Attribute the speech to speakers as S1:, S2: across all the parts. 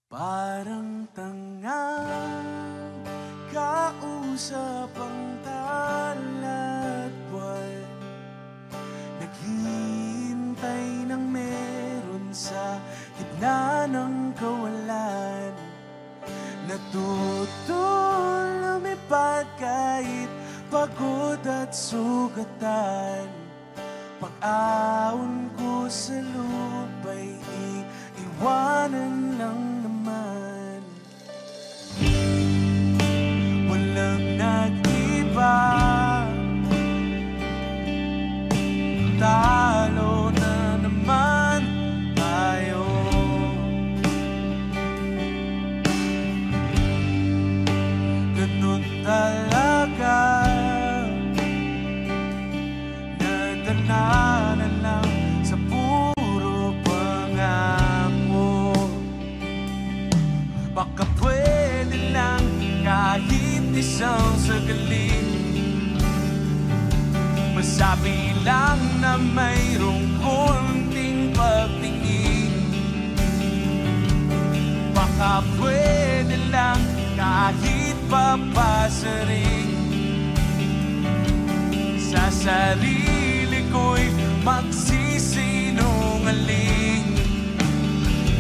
S1: Parang tangang kausap ang talat buwan, naghihintay ng meron sa gitna ng kawalan. Natutong lumipad kahit pagod at sugatan. Pag-ahon ko sa lupa'y iiwanan lang naman. Walang nag-iba, talo na naman tayo. Ganun talaga, nadaanan lang sa puro pangako. Baka pwede lang kahit isang sagalit, masabi lang na mayroong konting pagtingin. Baka pwede lang kahit papasaring, sa sarili ko'y magsisinungaling.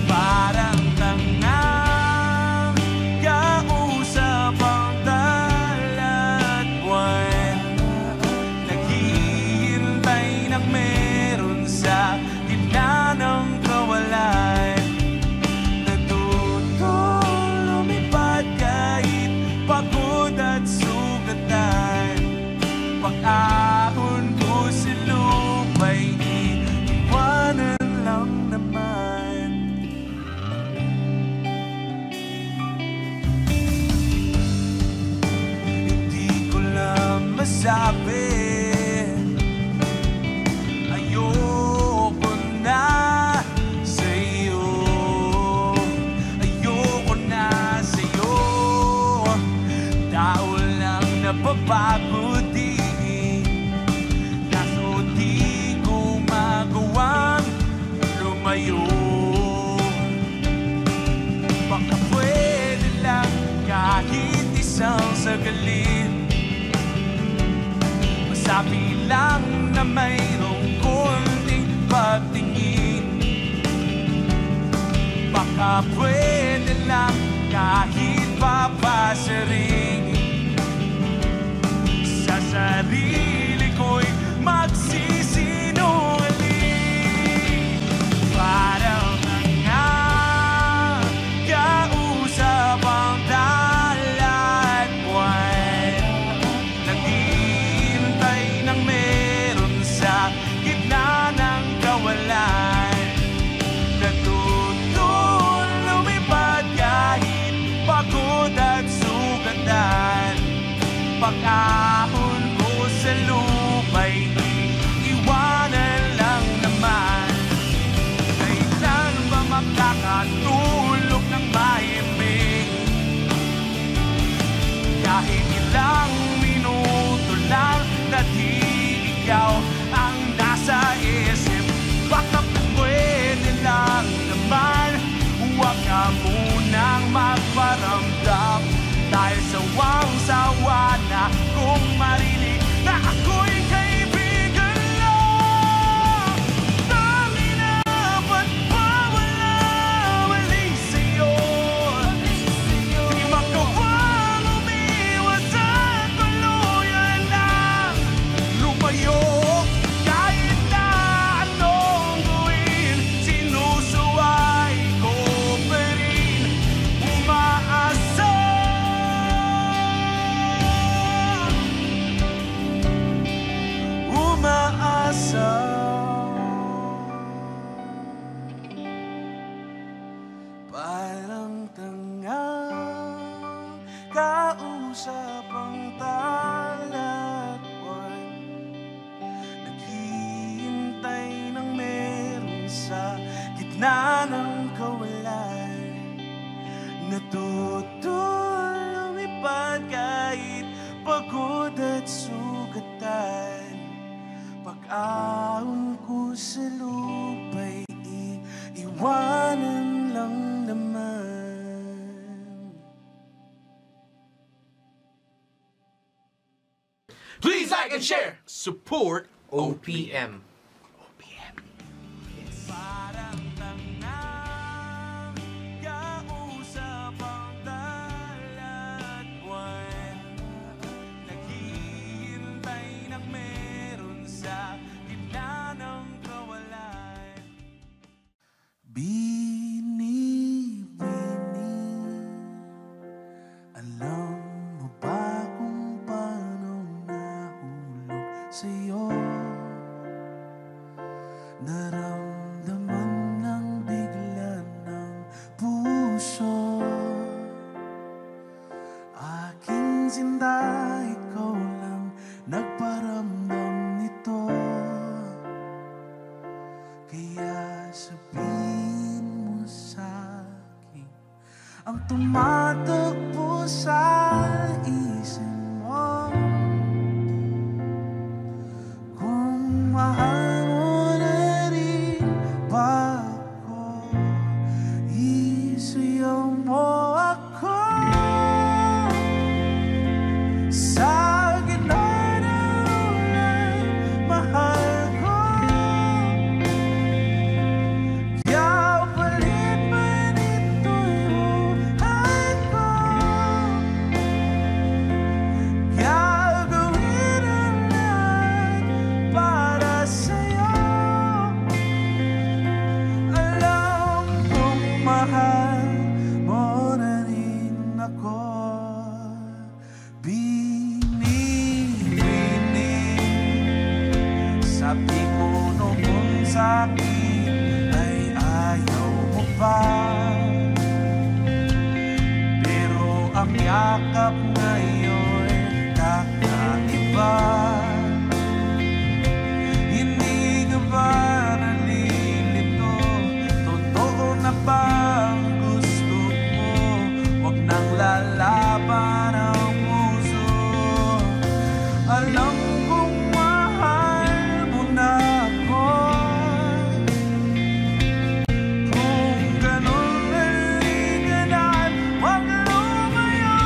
S1: Parang tangang kausap ang talat buwan, naghihintay ng meron sa gitna ng kawalan. Natutong lumipad kahit pagod at sugatan. Pag-ahon ko sa lupa'y iiwanan lang naman. Hindi ko lang masabi, ayoko na sa'yo, ayoko na sa'yo. Tao lang na babago din, kaso di ko magawang lumayo. Baka pwede lang kahit isang sagalit, masabi lang na mayroong konting pagtingin. Baka pwede lang kahit papasaring, sa sarili ko'y magsisinungaling. Parang tangang kausap ang talat buwan, naghihintay ng meron sa gitna ng kawalan. Natutong lumipad kahit pagod at sugatan. Pag-ahon ko sa lupa'y iiwanan lang naman. Kailan ba makakatulog ng mahimbing? Kahit ilang minuto lang na di ikaw ang nasa isip. Baka pwede lang naman, huwag ka munang magparamdam, dahil sawang-sawa na kung marinig na ako'y kaibigan lang. Tanging dapat mawala-wali sa'yo, di makawang umiwas at tuluyan lang lumayo. Kahit na anong gawin, sinusuway ko pa rin umaasa. Umaasa. Parang tangang kausap ang talat buwan, naghihintay ng meron sa gitna ng kawalan. Natutong lumipad kahit pagod at sugatan. Pag-ahon ko sa lupa'y iiwanan lang naman.
S2: and share.
S3: Support
S2: OPM.
S1: Parang tangang kausap ang dalatwan, naghihintay ng meron sa gitna ng kawalan. Bini, alam mo ba kung paano nahulog sa'yo? Naramdaman ng bigla ng puso, aking sinta, ikaw lang nagparamdam nito. Kaya sabihin mo sa'kin ang tumatakbo sa isip mo, kung mahal mo na rin ba ako, isayaw mo ako sa gitna ng ulan, mahal ko. Kaya palit man ito'y buhay ko, gagawin ang lahat para sa'yo. Alam kong mahal mo na rin ako. Bini, sabi ko noon sa'kin ay ayaw mo pa, pero ang yakap ngayon kakaiba. Hindi ka ba nalilito? Totoo na ba ang gusto mo? Huwag nang lalaban ang puso. Alam kong mahal mo na ako. Kung ganun, halika na at huwag lumayo.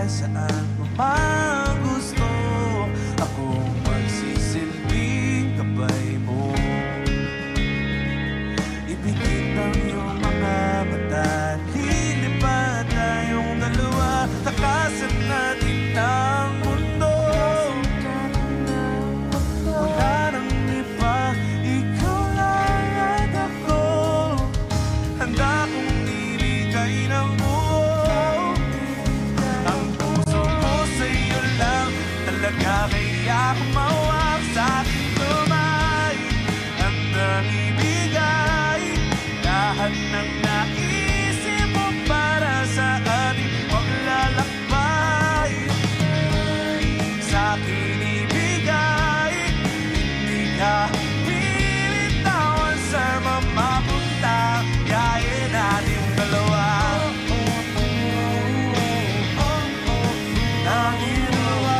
S1: kahit saan mo man gusto. Ako magsisilbing gabay mo. Ipikit ang iyong mga mata, lilipad tayong dalawa, takasan natin ang mundo. Wala nang iba, ikaw lang at ako. Handa kong ibigay ng buo ang puso ko sa'yo lang talaga, kaya humawak sa aking kamay. Handang ibigay lahat ng naisip mo para sa ating paglalakbay. Sa akin ibigay, hindi ka pinitawan sa mamapunta, kaya natin dalawa. Natin dalawa.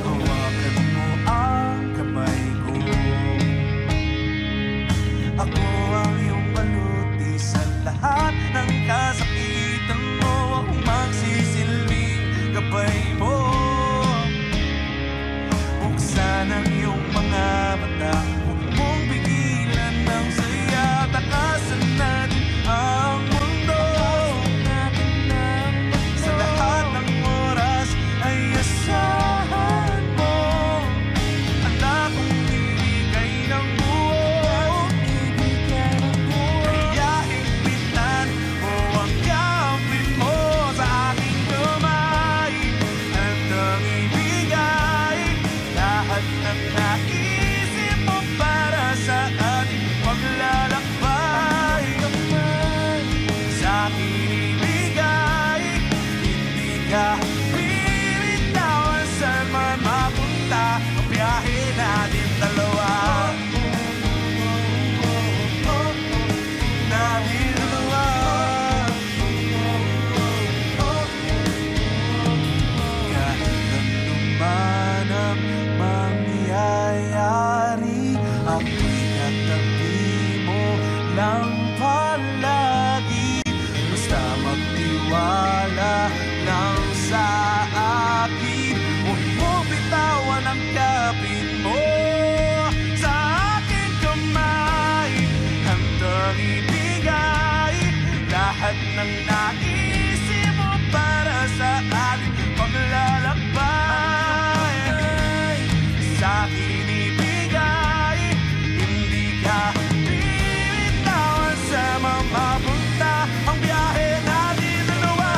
S1: Hawakan mo ang kamay ko. Ako ang iyong baluti sa lahat ng kasakitan mo. Ako magsisilbing gabay mo. Buksan ang iyong mga mata, huwag mong pigilan ng saya, takasan natin ang mundo. Sa lahat ng oras ay asahan mo. Handa kong ibigay ng buo, kaya higpitan mo ang yapin mo sa aking kamay. Handang ibigay lahat ng naisip mo para sa ating paglalakbay. Sa akin ibigay, hindi ka pinitawan saan man mapunta, ang biyahe natin dalawa. Natin dalawa. Kahit anuman ang mangyayari, ako'y katabi mo lang palagi. Basta magtiwala lang sa akin, huwag mo bitawan ang kapit mo sa aking kamay. Handang ibigay lahat ng naisip mo para sa ating paglalakbay. Sa akin ibigay, hindi ka pinitawan sa mamapunta, ang biyahe natin dalawa.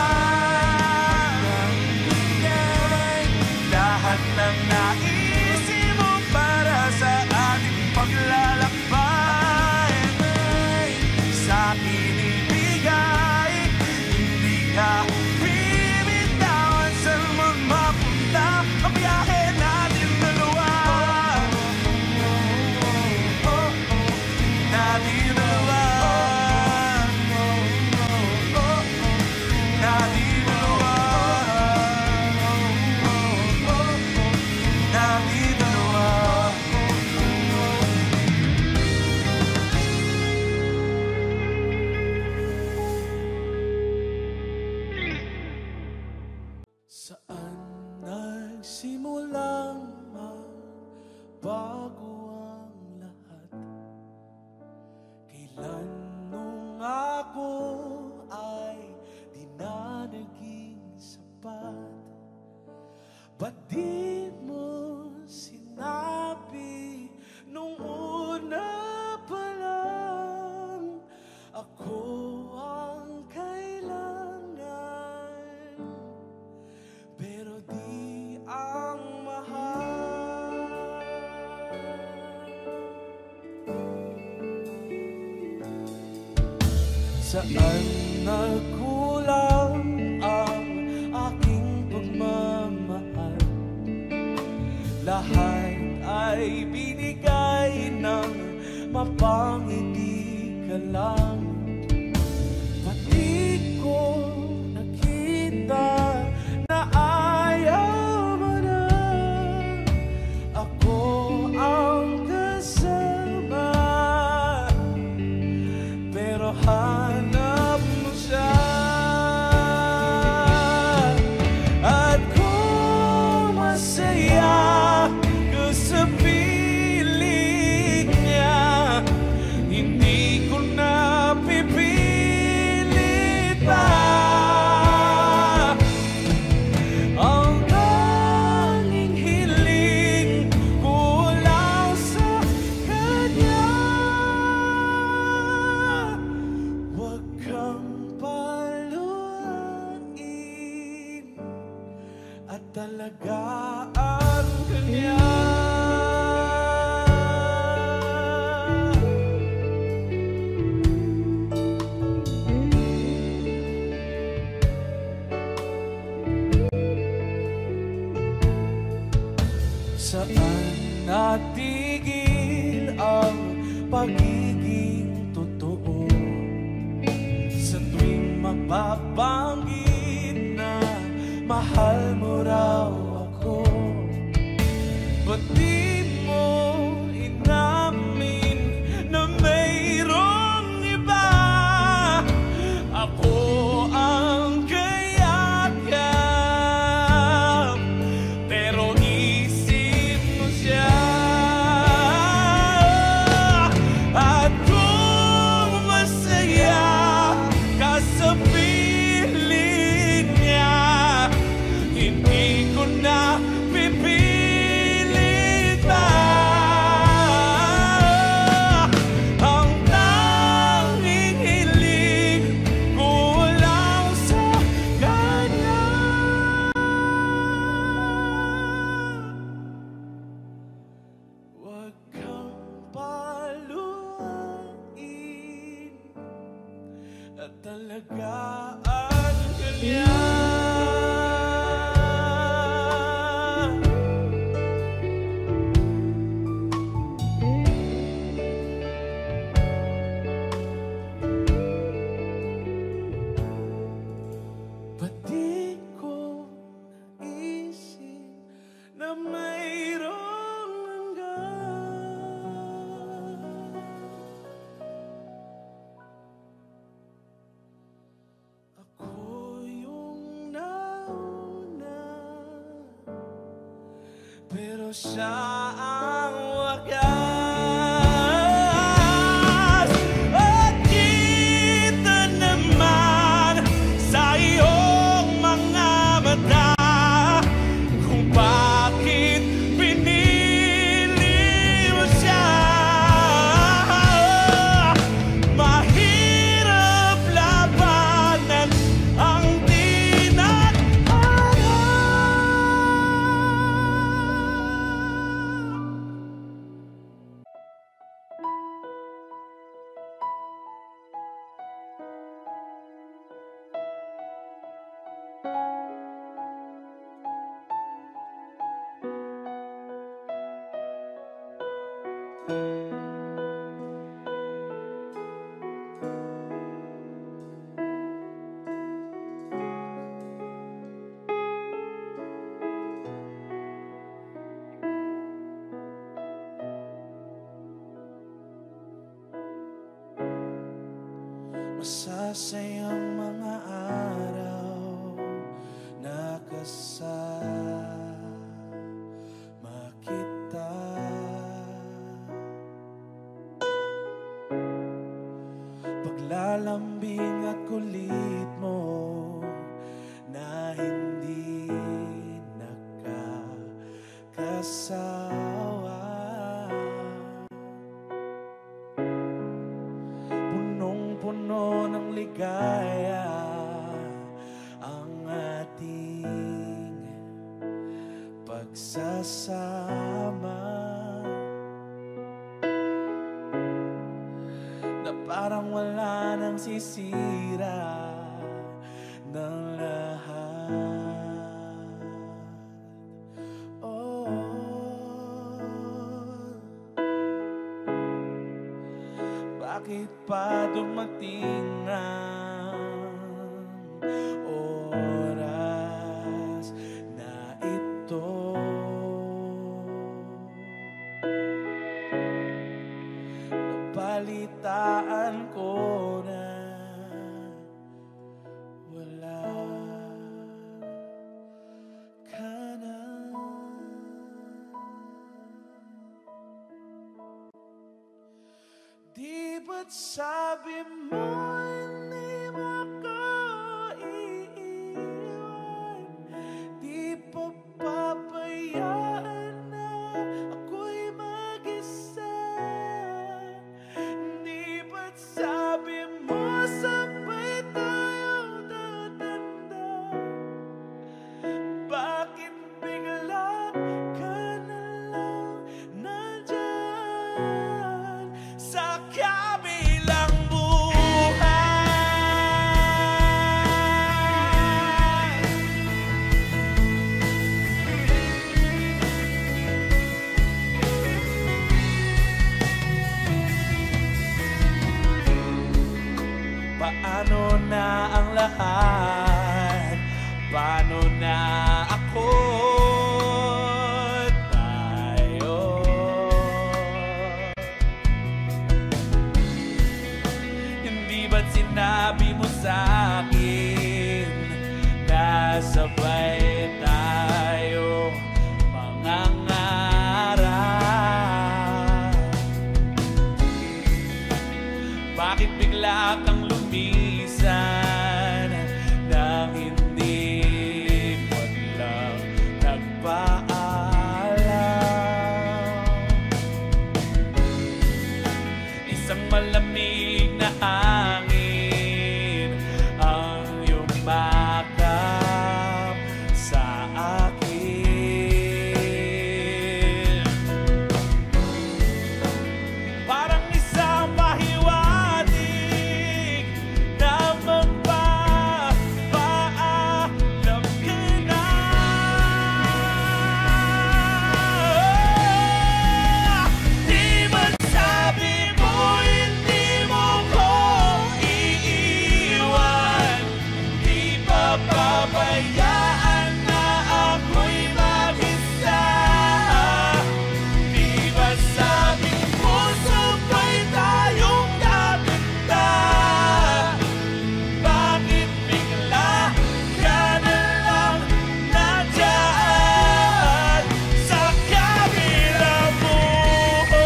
S1: Lahat ng naisip mo para sa ating paglalakbay. Sa akin ibigay, hindi ka pinitawan sa mamapunta, ang biyahe natin dalawa. Natin dalawa. Natin dalawa. Natin dalawa. Saan nagsimulang magbago ang lahat? Kailan nung ako ay di na naging sapat? Ba't di mo sinabi nung una pa lang ako ang kailangan, pero di ang mahal? Saan nagkulang ang aking pagmamahal? Lahat ay binigay ng mapangiti ka lang. Pati ko nakita na ayaw mo na ako ang kasama, pero hanap talaga ang kanya. Saan natigil ang pagiging totoo? Sa tuwing mapabanggit na mahal mo raw ako, ba't di mo inamin na mayroong iba? Ako ang kayakap, pero isip mo siya. At kung masaya ka sa piling niya, hindi ko na pipilit pa. Ang tanging hiling ko lang sa kanya. Huwag kang paluin at talaga ang kanya. Ba't di ko naisip na mayroong hanggan? Ako yung nauna, pero siya ang wakas. At kita naman sa iyong mga mata kung bakit pinili mo siya. Mahirap labanan ang masasayang mga araw na kasama kita. Paglalambing at kulit mo na hindi nakakasawa. Punong-puno ng ligaya ang ating pagsasama, na parang wala nang sisira ng lahat. Oh, bakit pa dumating ang oras na ito? Nabalitaan ko na wala ka na. Di ba't sabi mo hindi mo ko iiwan? Di pa pabayaan na ako'y mag-isa? Di ba't sabi mo sabay tayo tatanda? Bakit Paano na ang lahat? Paano na ako? Tayo. Hindi ba't sinabi mo sa'kin na sabay tayo mangangarap? Bakit bigla kang lumisan nang hindi man lang nagpaalam? Isang malamig na hangin ang yumakap sa akin. Parang isang pahiwatig na magpapaalam ka na. Di ba't sabi mo hindi mo ko iiwan? Di ba pabayaan na ako'y mag-isa? Di ba sabing puso ko'y tayong gaganda? Bakit bigla ka na lang nandyan sa kabilang buhay?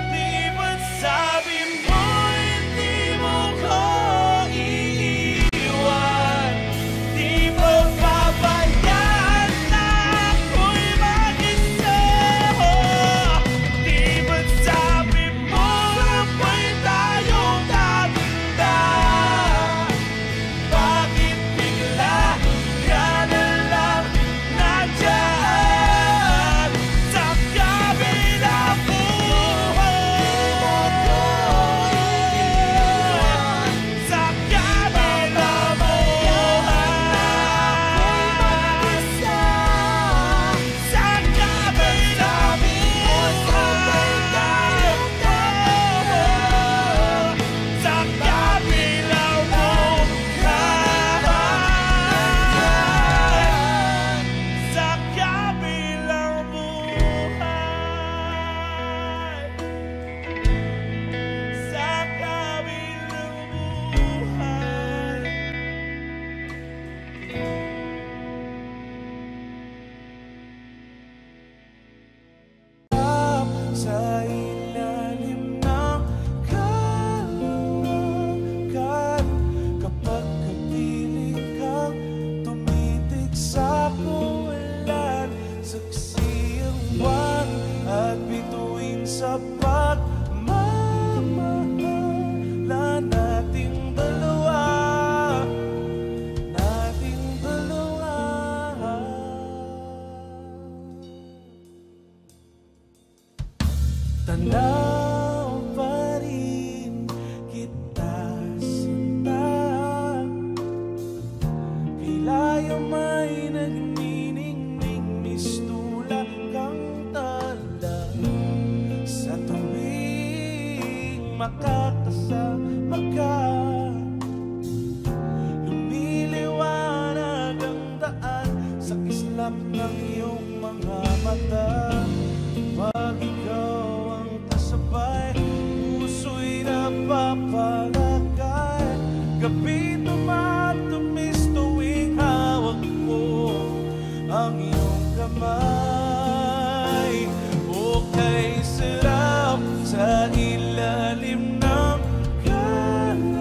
S1: Di ba't sabi mo hindi mo ko iiwan? Di mo pabayaan na ako'y mag-isa? Di ba't sabi mo sabay tayong gaganda? Bakit bigla ka na lang nandyan sa kabilang buhay? Sa kabilang buhay. Sa kabilang buhay. Sa kabilang buhay. Sa kabilang buhay. Sa kabilang buhay. Sa ilalim ng kalawakan, kapag kapiling kang tumitig sa buwan, saksi ang buwan at bituin sa pagmamahala nating dalawa. Nating dalawa. Tanaw pa rin kita sinta, kailayo may nagniningning, mistula kang tala sa tuwing makakasama ka. Lumiliwanag ang daan sa islap ng iyong mga mata. Pag ikaw ang kasabay, puso'y napapalagay. Gabi tumatamis tuwing hawak mo ang iyong kamay. O kay sarap sa ilalim ng kalawakan.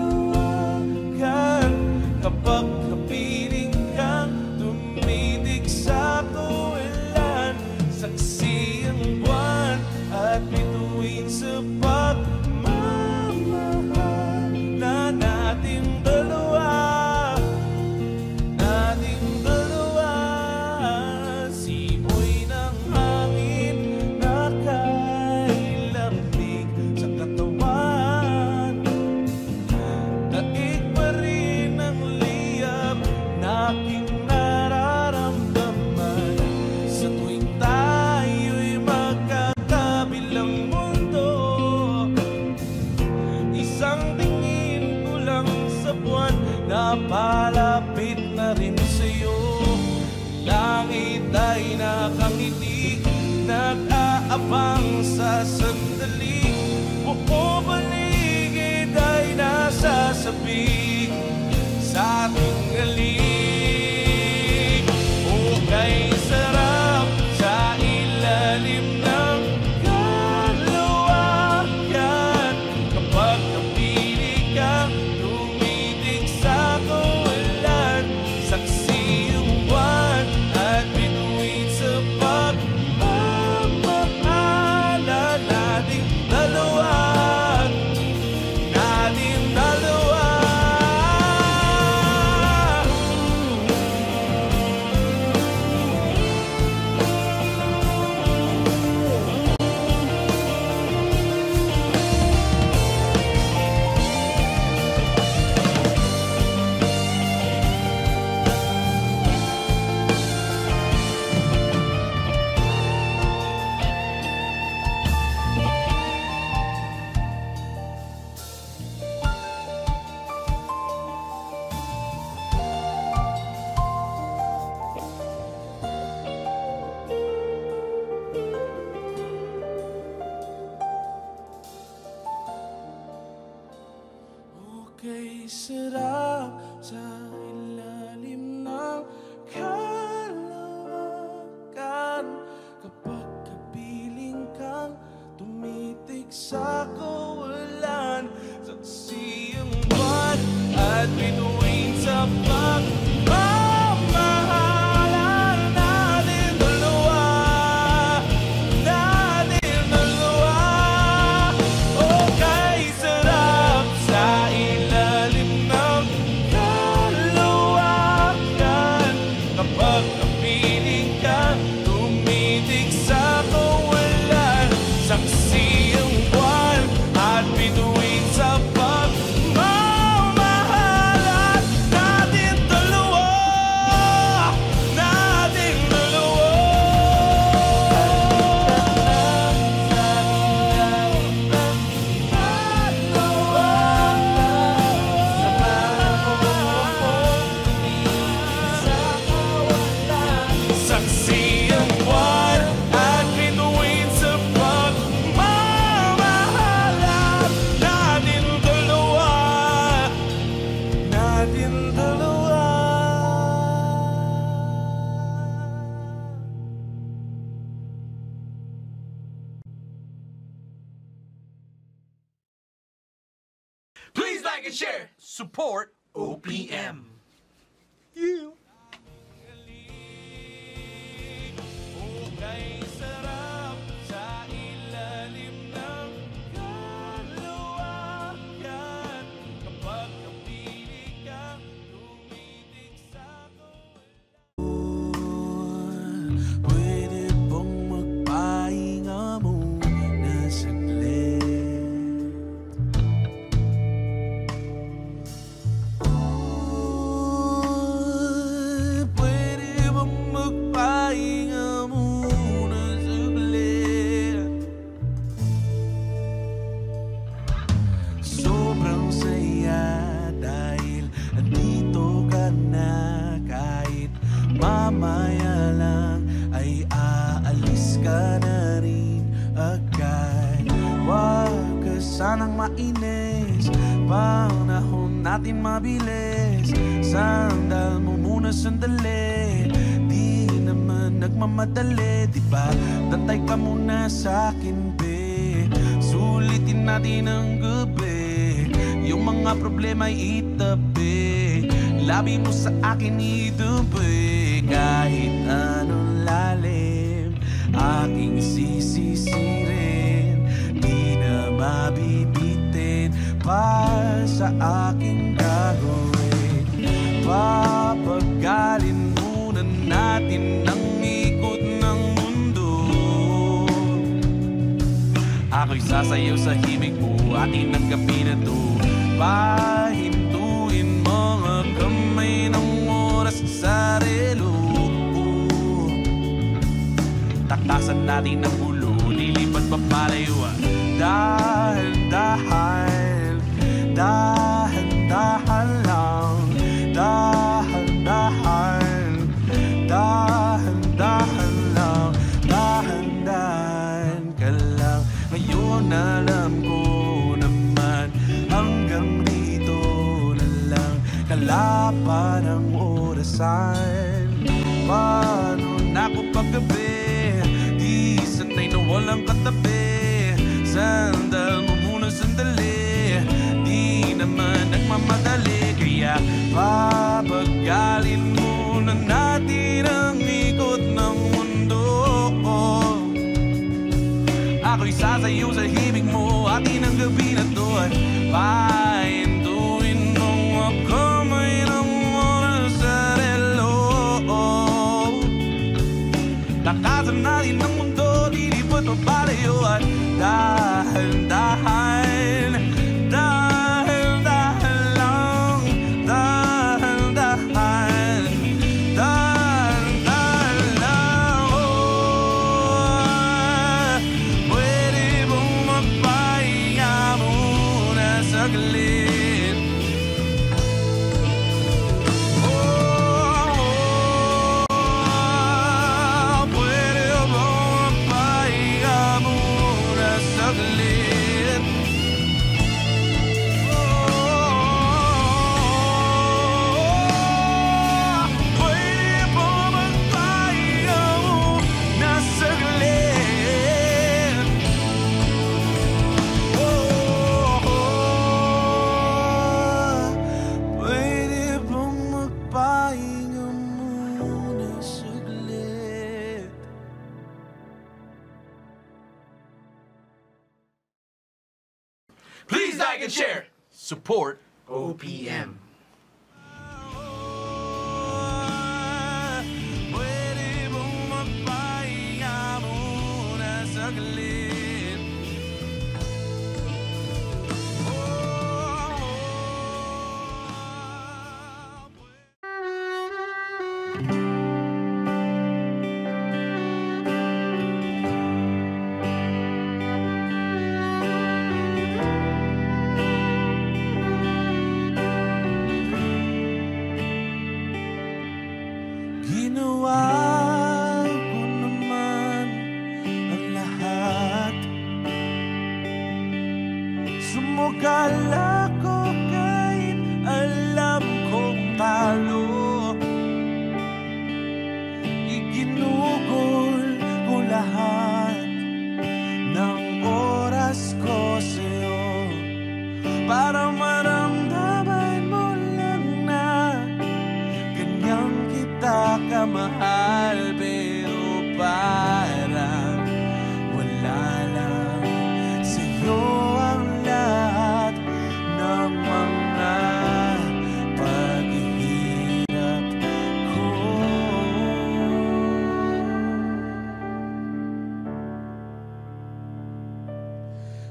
S1: pakikinig, nag-aabang sa sandali. Buo paligid ay nasasabik sa ating galing. O kay sarap sa ilalim ng kalawakan, kapag kapiling kang tumitig sa kawalan. Saksi yung buwan at bituin sa pagmamahalan nating dalawa. Nating dalawa. Okay, sarap sa ilalim ng kalawakan, kapag kapiling kang tumitig sa kawalan. Saksi ang buwan at bituin sa pagmamahalan natin dalawa. Natin dalawa. Okay, sarap sa ilalim ng kalawakan, kapag kapiling ka tumitig sa kawalan. Saksi ang buwan at bituin sa pagmamahalan natin dalawa. Natin dalawa. Saksi ang buwan at bituin sa pagmamahalan natin dalawa. Natin dalawa.
S2: Please like and share. Support OPM.
S1: Okay, sarap sa ilalim ng kalawakan, kapag kapiling ka tumitig sa kawalan. Pwede bang magpahinga muna saglit? Pwede bang magpahinga muna saglit? Sobrang saya dahil andito ka na, kahit mamaya lang ay aalis ka na rin agad. Huwag ka sanang mainis, panahon natin mabilis. Sandal mo muna sandali, di naman nagmamadali, diba? Dantay ka muna sa'kin, be. Sulitin natin ang gabi, yung mga problema'y itabi. Labi mo sa akin itabi, kahit anong lalim aking sisisirin, di na mabibitin pa sa aking gagawin. Papagalin muna natin ang ikot ng mundo. Ako'y sasayaw sa himig mo, atin ang gabi na to. Pahintuin mga kamay ng oras sa relo. Takasan natin ang ulo, lilipad papalayuan. Dahan-dahan, dahan-dahan lang. Dahan-dahan, dahan-dahan lang. wala pa ng orasan. Paano na ko paggabi, di sanay na walang katabi. Sandal mo muna sandali, di naman nagmamadali. Kaya papagalin muna natin ang ikot ng mundo. Ako'y sasayaw sa hibig mo, atin ang gabi na to ay pahintuin mong makamay ng oras sa relo. Takasan natin ang mundo, di ba't mapalayo at dahan-dahan, dahan-dahan lang, dahan-dahan, dahan-dahan lang. Pwede bang magpahinga muna saglit? Pwede bang magpahinga muna saglit? Pwede bang magpahinga muna saglit? Pwede bang magpahinga muna saglit?
S2: Please like and share. Support OPM.
S1: Pwede bang magpahinga muna saglit? Ginawa ko naman ang lahat. Sumugal ako kahit alam kong talo. Iginugol ko lahat ng oras ko sa'yo para maramdaman mo lang na ganyan kita kamahal. Pero parang wala lang sa'yo ang lahat ng mga paghihirap ko.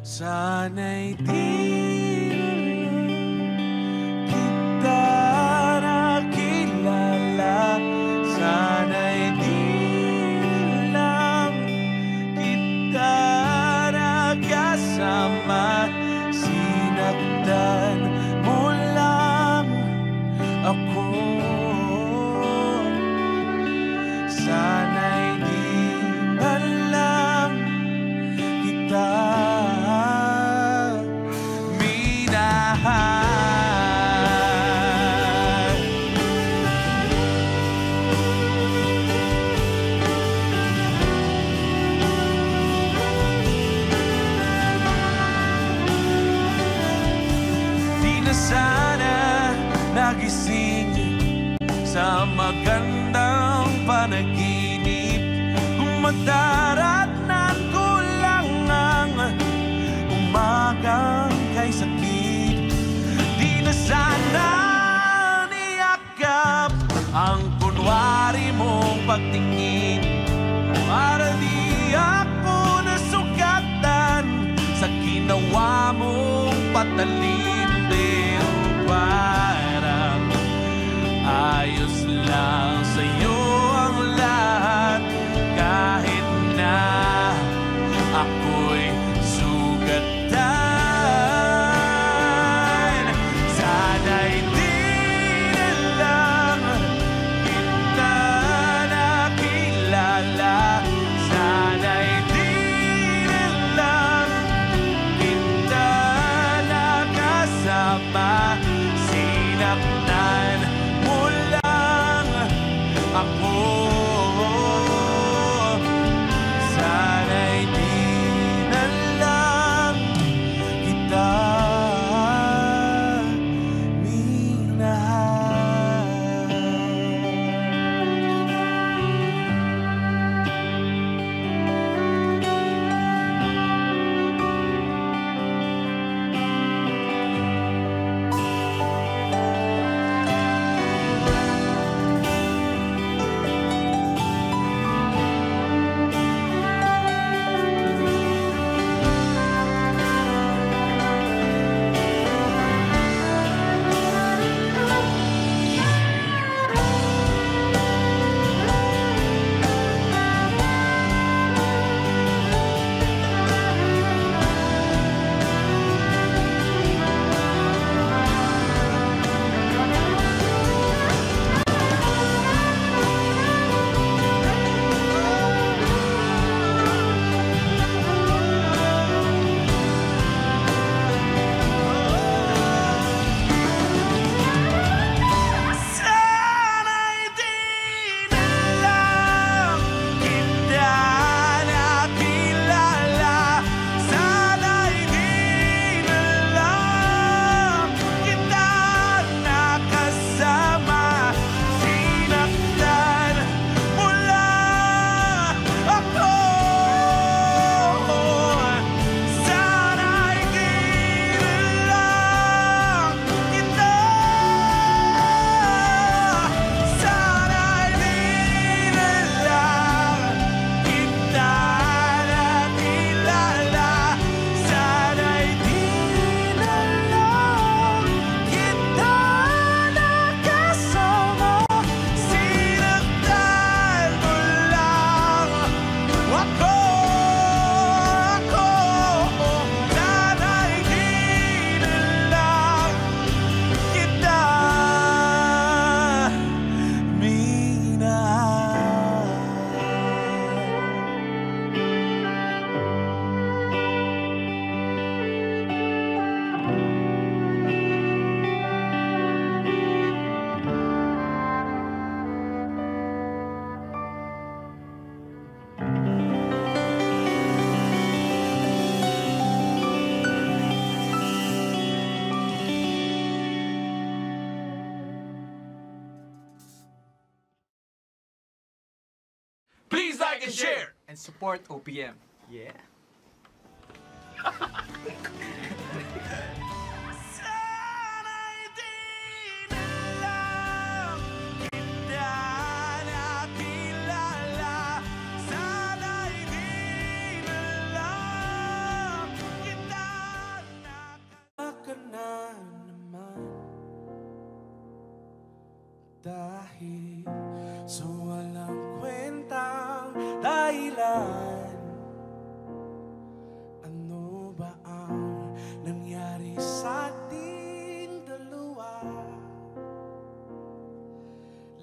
S1: Sana'y di kita nakilala, sana'y di lang kita nakasama. Sinaktan mo lang ako, sana'y di man lang kita minahal. Di na sana nagising sa magandang panaginip kung madaratnan ko lang ang umagang kay sakit. Di na sana niyakap ang kunwari mong pagtingin para di ako nasugatan sa ginawa mong patalim. Pero parang ayos lang sa'yo ang lahat kahit na ako'y sugatan. Sana'y di na lang kita nakilala, sana'y di na lang kita nakasama. Sinaktan
S2: share.
S3: and support OPM. Yeah.
S1: Sana'y di na lang kita nakilala. Sana'y di na lang kita nakilala ka na naman. Dahil sa walang kwentang dahilan. Ano ba ang nangyari sa ating dalawa?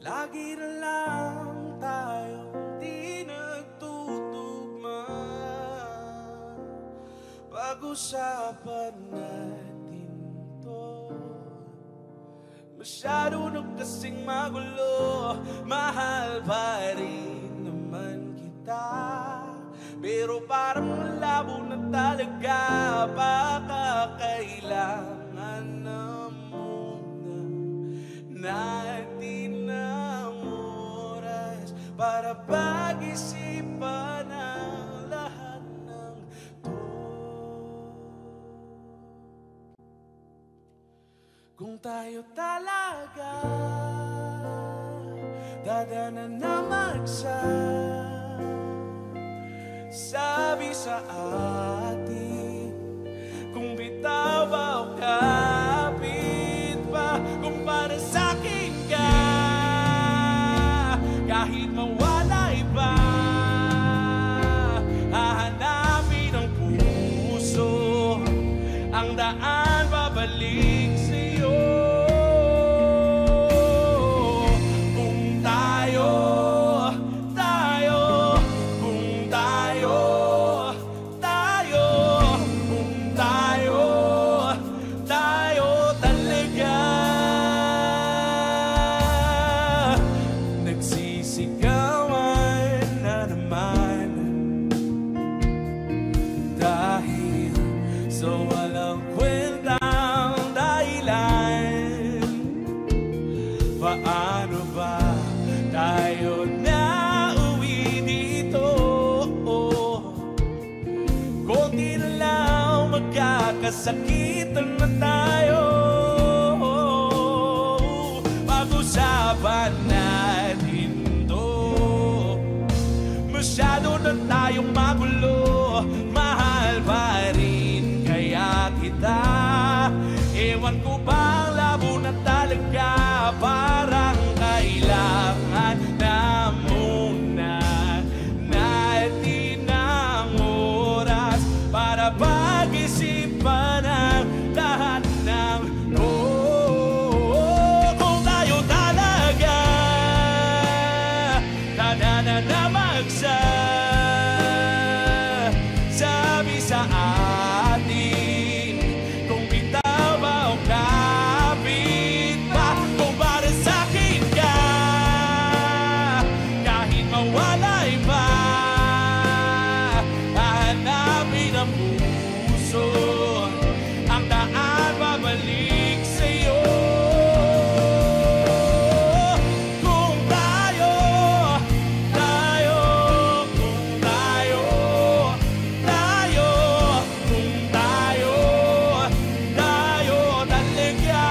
S1: Lagi na lang tayong di nagtutugma. Pag-usapan natin to. Masyado na kasing magulo. Mahal pa rin naman kita. Pero parang malabo na talaga. Baka kailangan na muna natin ng oras para pag-isipan ang lahat ng to. Kung tayo talaga dadanan na sabi sa atin, kung bitaw ba o kapit pa, kung para sa'kin ka, kahit mawalay pa, hahanapin ang puso, ang daan babalik sa'yo. Kung tayo talaga nagsisigawan na naman dahil sa walang kwentang dahilan. Paano ba tayo nauwi dito? Konti na lang magkakasakitan na tayo. Pag-usapan natin to. Masyado na tayong magulo. Mahal pa rin kaya kita. Ewan ko bang labo na talaga. Parang kailangan na muna natin ang oras para pag-isipan ang lahat ng kung tayo talaga tadhana na sabi sa atin, kung bitaw ba o kapit pa, kung para sa'kin ka, kahit mawalay pa, hahanapin ang puso, ang daan babalik sa'yo. Kung tayo, kung tayo, talaga.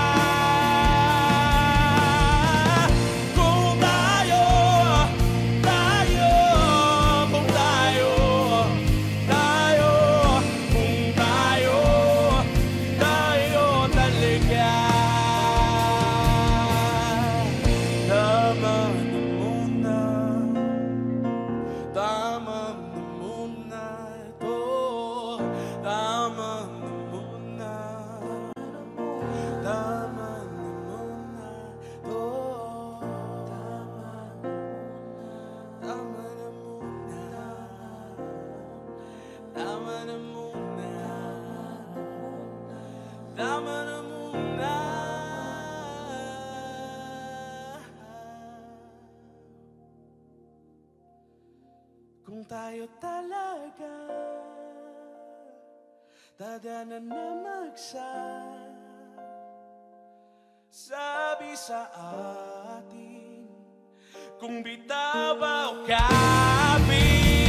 S1: Kung tayo, kung tayo talaga. Tama na muna ito. Tama na muna. Tama na muna ito. Tama na muna. Tama na muna. Tama na muna. Kung tayo talaga dadanan na sabi sa atin, kung bitaw ba o kapit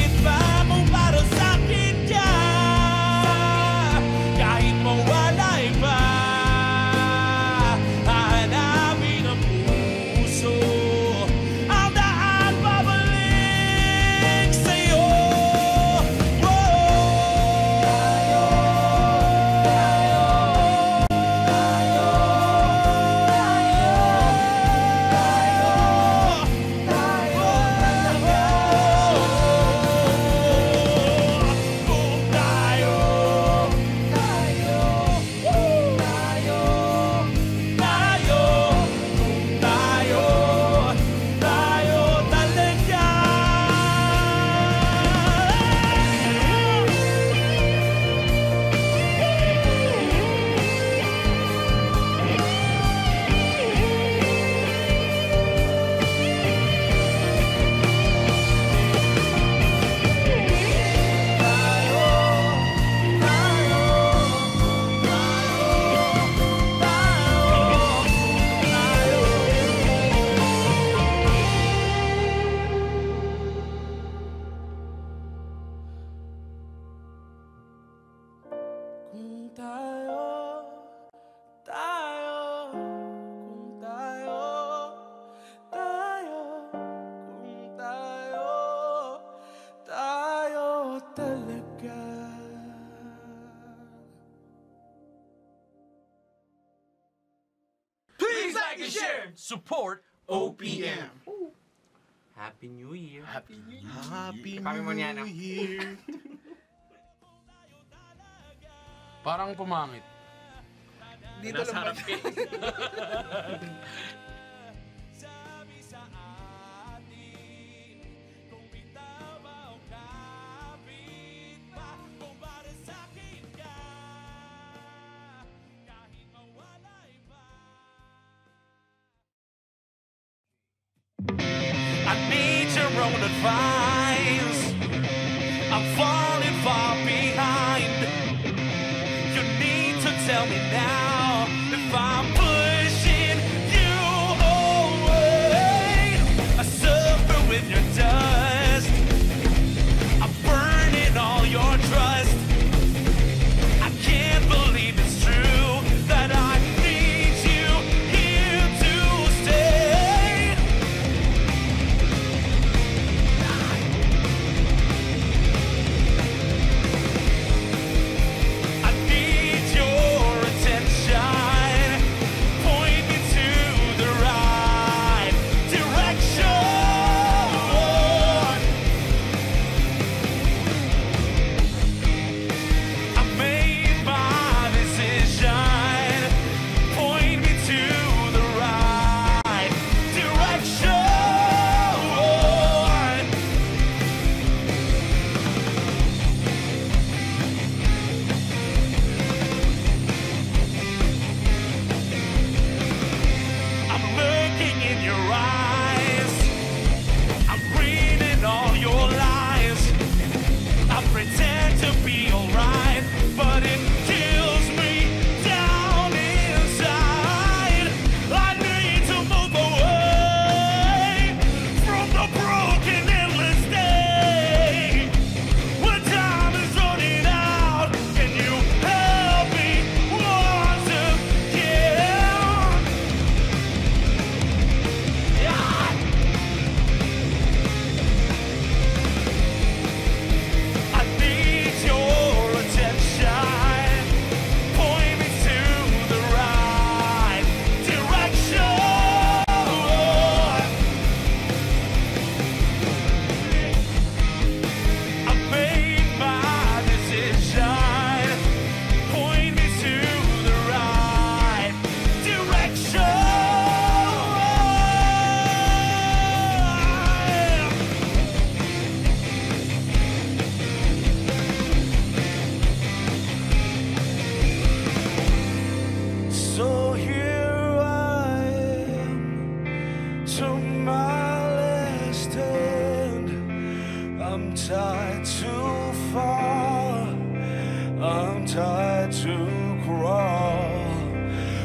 S2: Support
S3: OPM.
S2: Happy New Year.
S4: Happy
S3: Kami mo niya, no?
S4: New Year. Parang pumangit.
S3: Dito lang ba?
S1: Sabi sa atin, kung bitaw o kapit pa, kung para sa'kin ka, kahit mawalay pa. I need your own advice. I'm falling far behind. You need to tell me now if I'm pushing you away. I suffer with your dust. I'm burning all your trust. I can't believe it's true that I need you here to stay. I need your attention. Point me to the right direction. I made my decision. Point me to the right direction. I'm looking in your eyes. I'm reading all your lies. I pretend to be alright, but it kills me down inside. I need to move away from the broken, endless day. When time is running out, can you help me once again? I need your attention. Point me to the right direction. I made my decision. Point me to the right direction. So here I am to my last stand. I'm tied too far. I'm tied to crawl.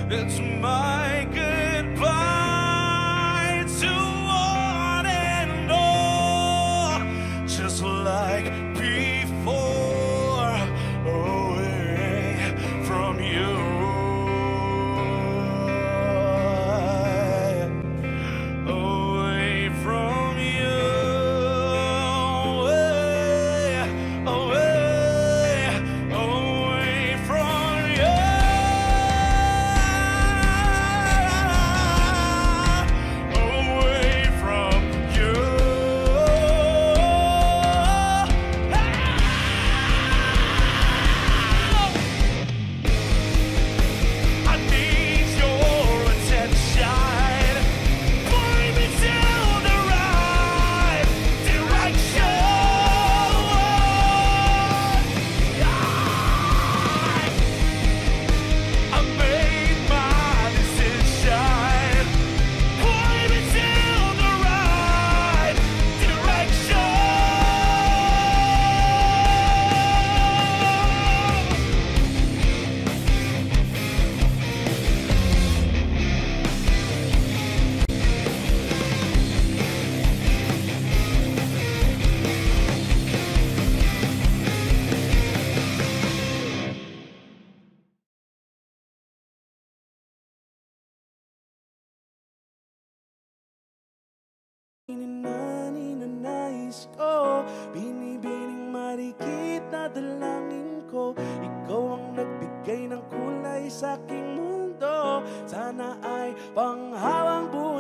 S1: It's my goodbye to one and all. Just like before, away from you. Away from you. Away from you. Away from you. I need your attention. Point me to the right direction. I made my decision. Point me to the right direction. Ninanais ko, binibining marikit na dalangin ko. Ikaw ang nagbigay ng kulay sa aking mundo. Sana ay panghawang buhay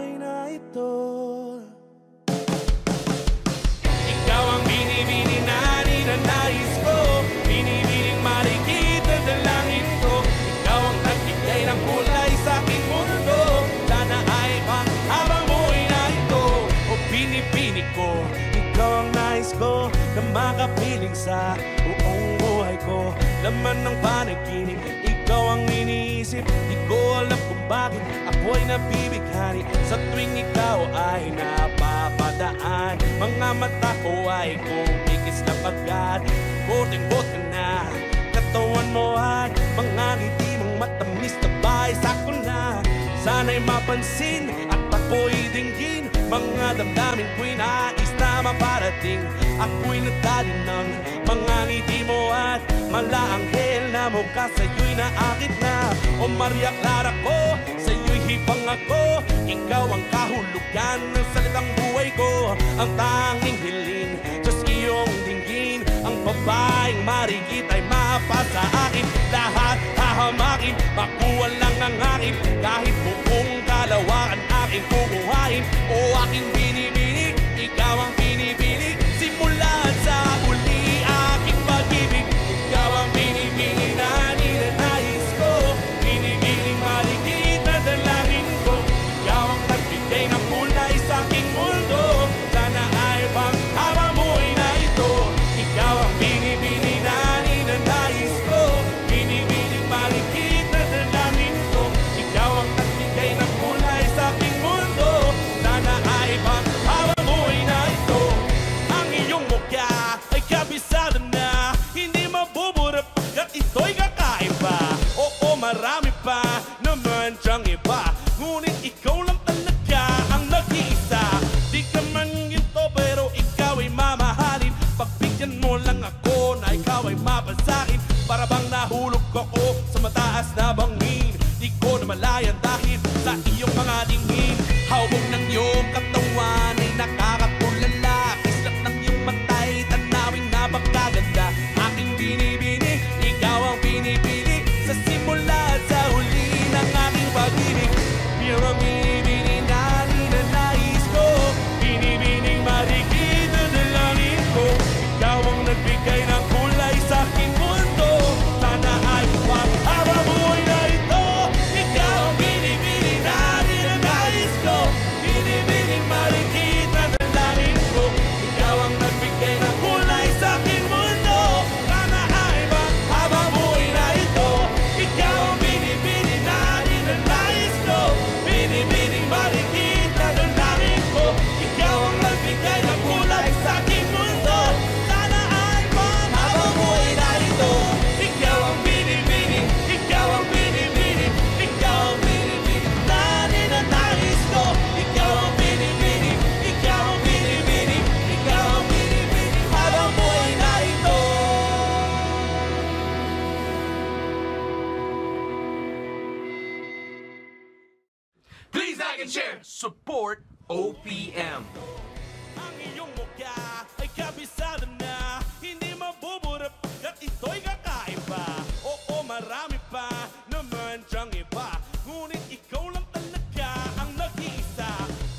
S1: na buong buhay ko. Laman ng panaginip, ikaw ang iniisip. Di ko alam kung bakit ako'y nabibighani sa tuwing ikaw ay napapadaan. Mga mata ko ay kumikis na pagkat buting-but ka na katawan mo at mga ngiti mong matamis na bahay sako na. Sana'y mapansin at ako'y dinggin, mga damdamin ko'y nais na maparating. Ako'y nagdali ng mga ngiti mo at malaanghel na mukha sa'yo'y naakit na. O Maria Clara ko, sa'yo'y hipang ako. Ikaw ang kahulugan ng salitang buhay ko. Ang tanging hiling, Diyos iyong dinggin. Ang babaeng marigit ay mapa sa akin. Lahat hahamakin, makuha lang ang akin. Kahit buong kalawakan aking kukuhain. O aking binibini, ikaw ang pinipili. Simula sa uli aking pag-ibig. Ikaw ang binibini na ninanais ko. Binibining maligid na dalangin ko. Ikaw ang nagbigay ng kulay sa aking mundo. Sana ay panghawa mo'y na ito. Ikaw ang binibini na ninanais ko. Binibining maligid na dalangin ko. Ikaw ang nagbigay ng kulay sa aking mundo. Sana ay panghawa mo'y na ito. Ang iyong mukha ay kabisado na, hindi mabubura pagkat ito'y kakaiba. Oo, marami pa naman siyang iba, ngunit ikaw lang talaga ang nag-iisa. Di ka man ginto pero ikaw ay mamahalin. Pagbigyan mo lang ako na ikaw ay mapasakin. Para bang nahulog ako sa mataas na bangin. Di ko na malayan dahil sa iyong mga dingin. Hawak ng iyong katawan ay nakakatulala. Kislap ng iyong matay, tanawing napakaganda. Aking binibini, ikaw ang pinipili. Sa simula sa huli ng aking pag-ibig. Ikaw ang binibini na ninanais ko. Binibining marigid na dalangin ko. Ikaw ang nagbigay ng kulay sa aking mundo. Sana ay panghawa mo'y na ito. Ikaw ang binibini na ninanais ko. Binibining marigid na dalangin ko. Ikaw ang nagbigay ng kulay sa aking mundo. Sana ay panghawa mo'y na ito. Ikaw ang binibini na ninanais ko. Binibining marigid na dalangin ko. Ikaw ang nagbigay ng kulay sa aking mundo. Sana ay panghawa mo'y na ito. Ikaw ang binibini, ikaw ang binibini, ikaw ang binibini na ninanais ko. Ikaw ang binibini, ikaw ang binibini, ikaw ang binibini habang buhay na ito.
S2: Please like and share.
S4: Support
S2: OPM.
S1: Ang iyong mukha ay kabisado na, hindi mabubura pagkat ito'y kakaiba. Oo, marami pa naman siyang iba, ngunit ikaw lang talaga ang nag-iisa.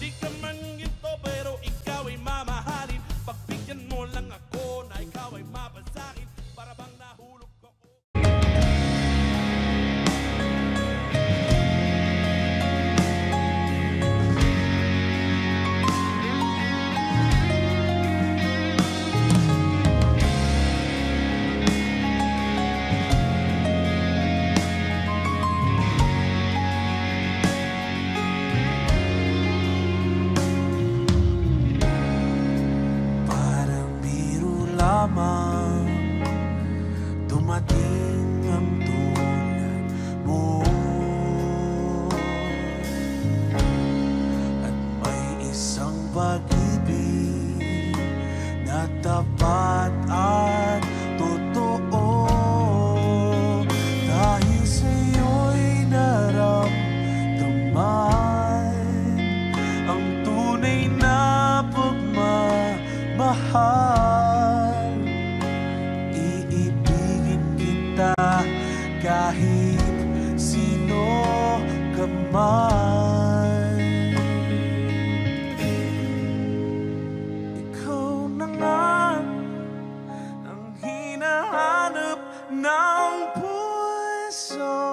S1: Di ka man ginto pero ikaw ay mamahalin. Pagbigyan mo lang ako na ikaw ay mapasakin. Para bang nahulog ko. Parang biro lamang dumating ang tulad mo. At may isang pag-ibig na tapat at totoo. Dahil sa'yo'y naramdaman ang tunay na pagmamahal. Iibigin kita kahit sino ka man. Ikaw na nga ang hinahanap ng puso,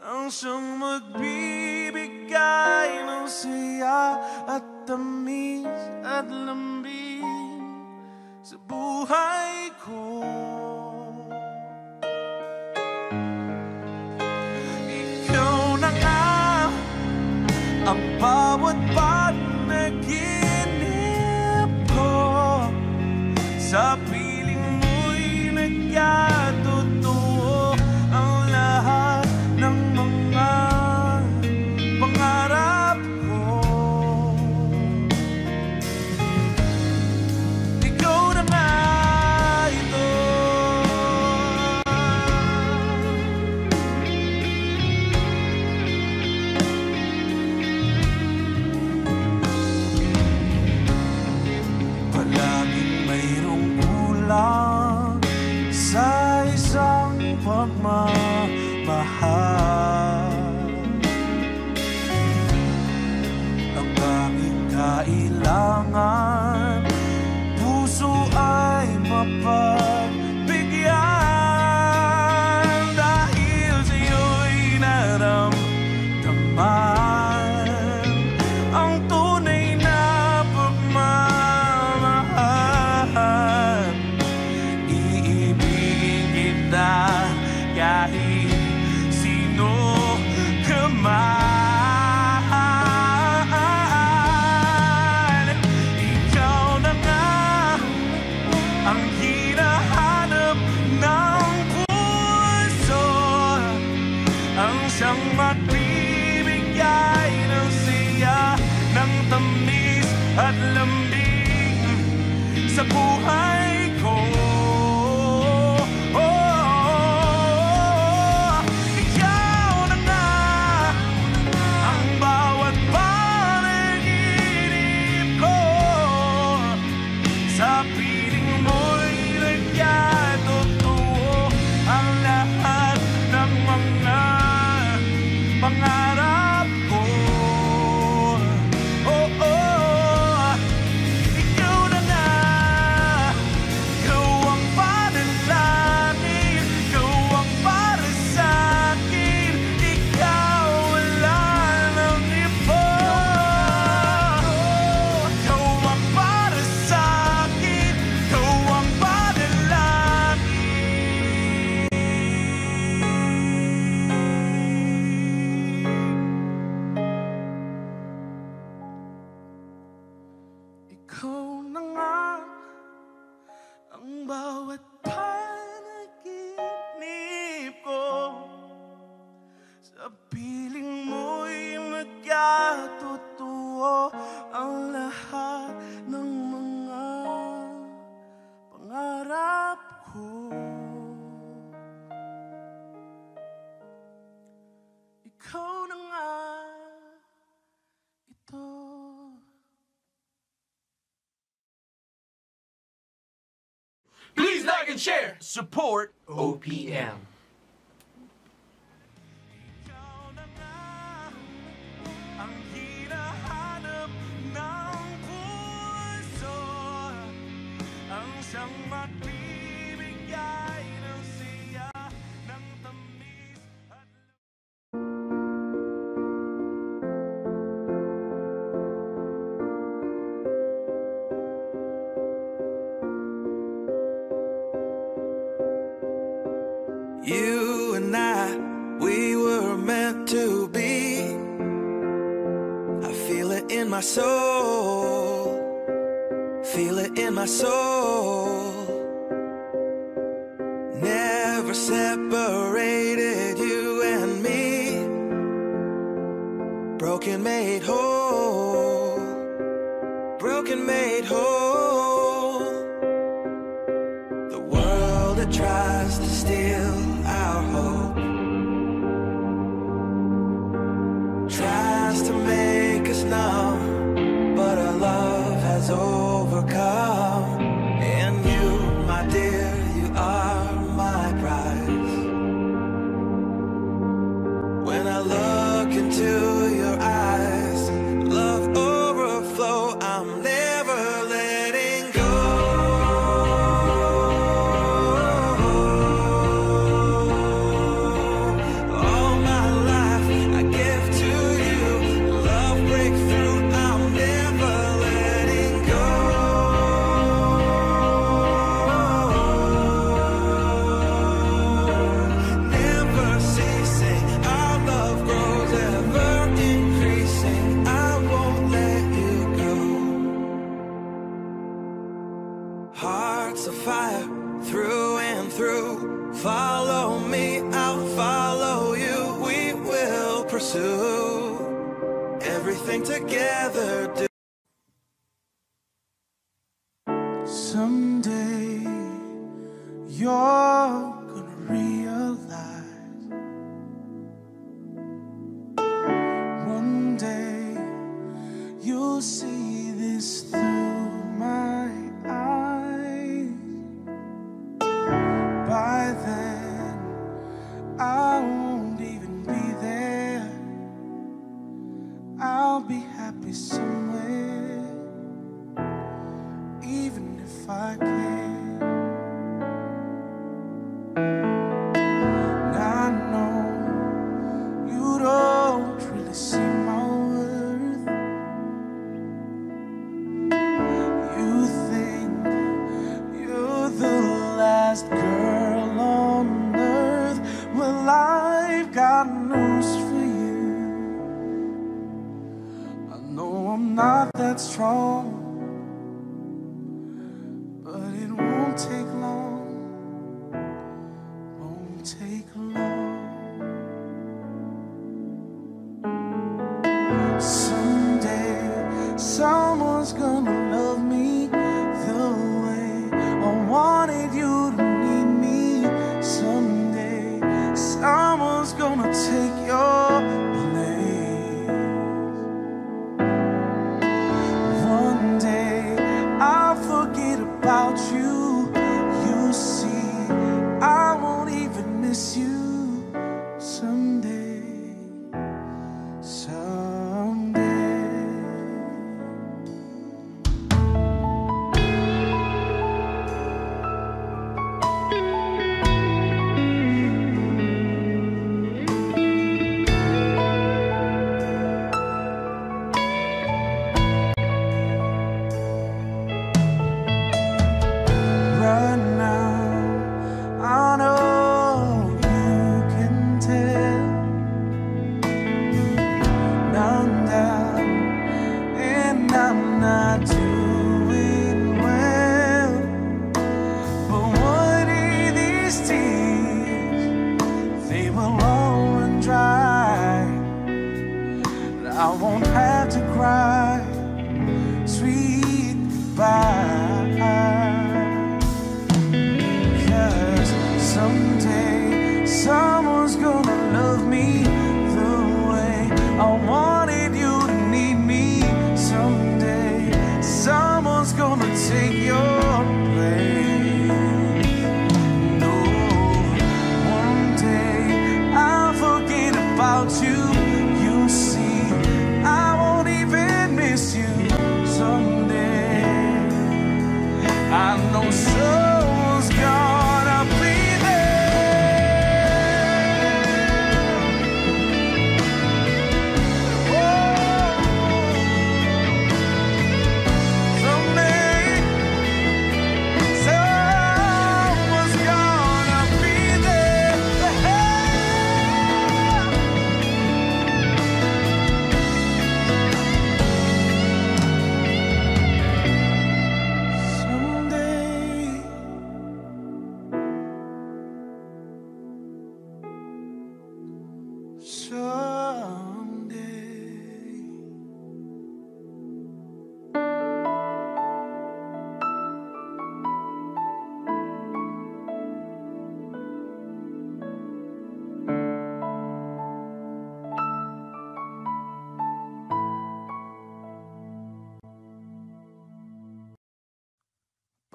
S1: ang siyang magbibigay ng saya at tamis at lambing sa buhay nagkatotoo ang lahat ng mga pangarap ko. Ikaw na nga ito. Palaging mayroong kulang sa isang pagmamahal. Ang tanging kailangan, puso ay mapagbigyan. Dahil sa'yo'y naramdaman ang tunay na pagmamahal. Iibigin kita kahit sino ka man. Ikaw na nga ang hinahanap ng puso, ang siyang magbibigay ng saya, ng tamis at lambing sa buhay ko. Ikaw na nga ang bawat panaginip ko. Sa piling mo'y nagkatotoo ang lahat ng mga pangarap ko. Ikaw na nga, ikaw ang panalangin, ikaw ang para sa'kin. Ikaw wala nang iba. Ikaw ang para sa'kin, ikaw ang panalangin. Ikaw na nga ang bawat panaginip ko. Sa piling mo'y nagkatotoo ang lahat ng mga pangarap ko. Ikaw na nga ito.
S2: Please like and share.
S4: Support
S2: OPM.
S1: Ikaw na nga ang hinahanap ng puso, ang siyang magbibigay ng saya, ng tamis at You and I, we were meant to be. I feel it in my soul, feel it in my soul. Never separated, you and me. Broken made whole, broken made whole. The world that tries to steal our hope tries to make us numb, but our love has overcome. And you, my dear, you are my prize. When I look into your eyes, love overflow, I'm never letting go.
S5: through. Follow me, I'll follow you. We will pursue everything together.
S6: Someday you're gonna realize, one day you'll see this through my eyes. By then I won't even be there. I'll be happy somewhere, even if I can. And I know you don't really see my worth. You think you're the last girl on earth. Well, I've got news for you. I know I'm not that strong, but it won't take long, won't take long. Someday someone's gonna love me the way I wanted you to need me. Someday someone's gonna take your place. One day I'll forget about you. You see, I won't even miss you. Someday, someday. Right now, I know you can tell. Now I'm down and I'm not doing well. But one of these tears, they will all run dry. And I won't have to cry, sweet goodbye. Cause someday someone's gonna love me the way I wanted you to need me. Someday someone's gonna take your place. No, one day I'll forget about you. You see, I won't even miss you. Someday I know someone's gonna be there. Oh, someday someone's gonna be there. Someday. Someday.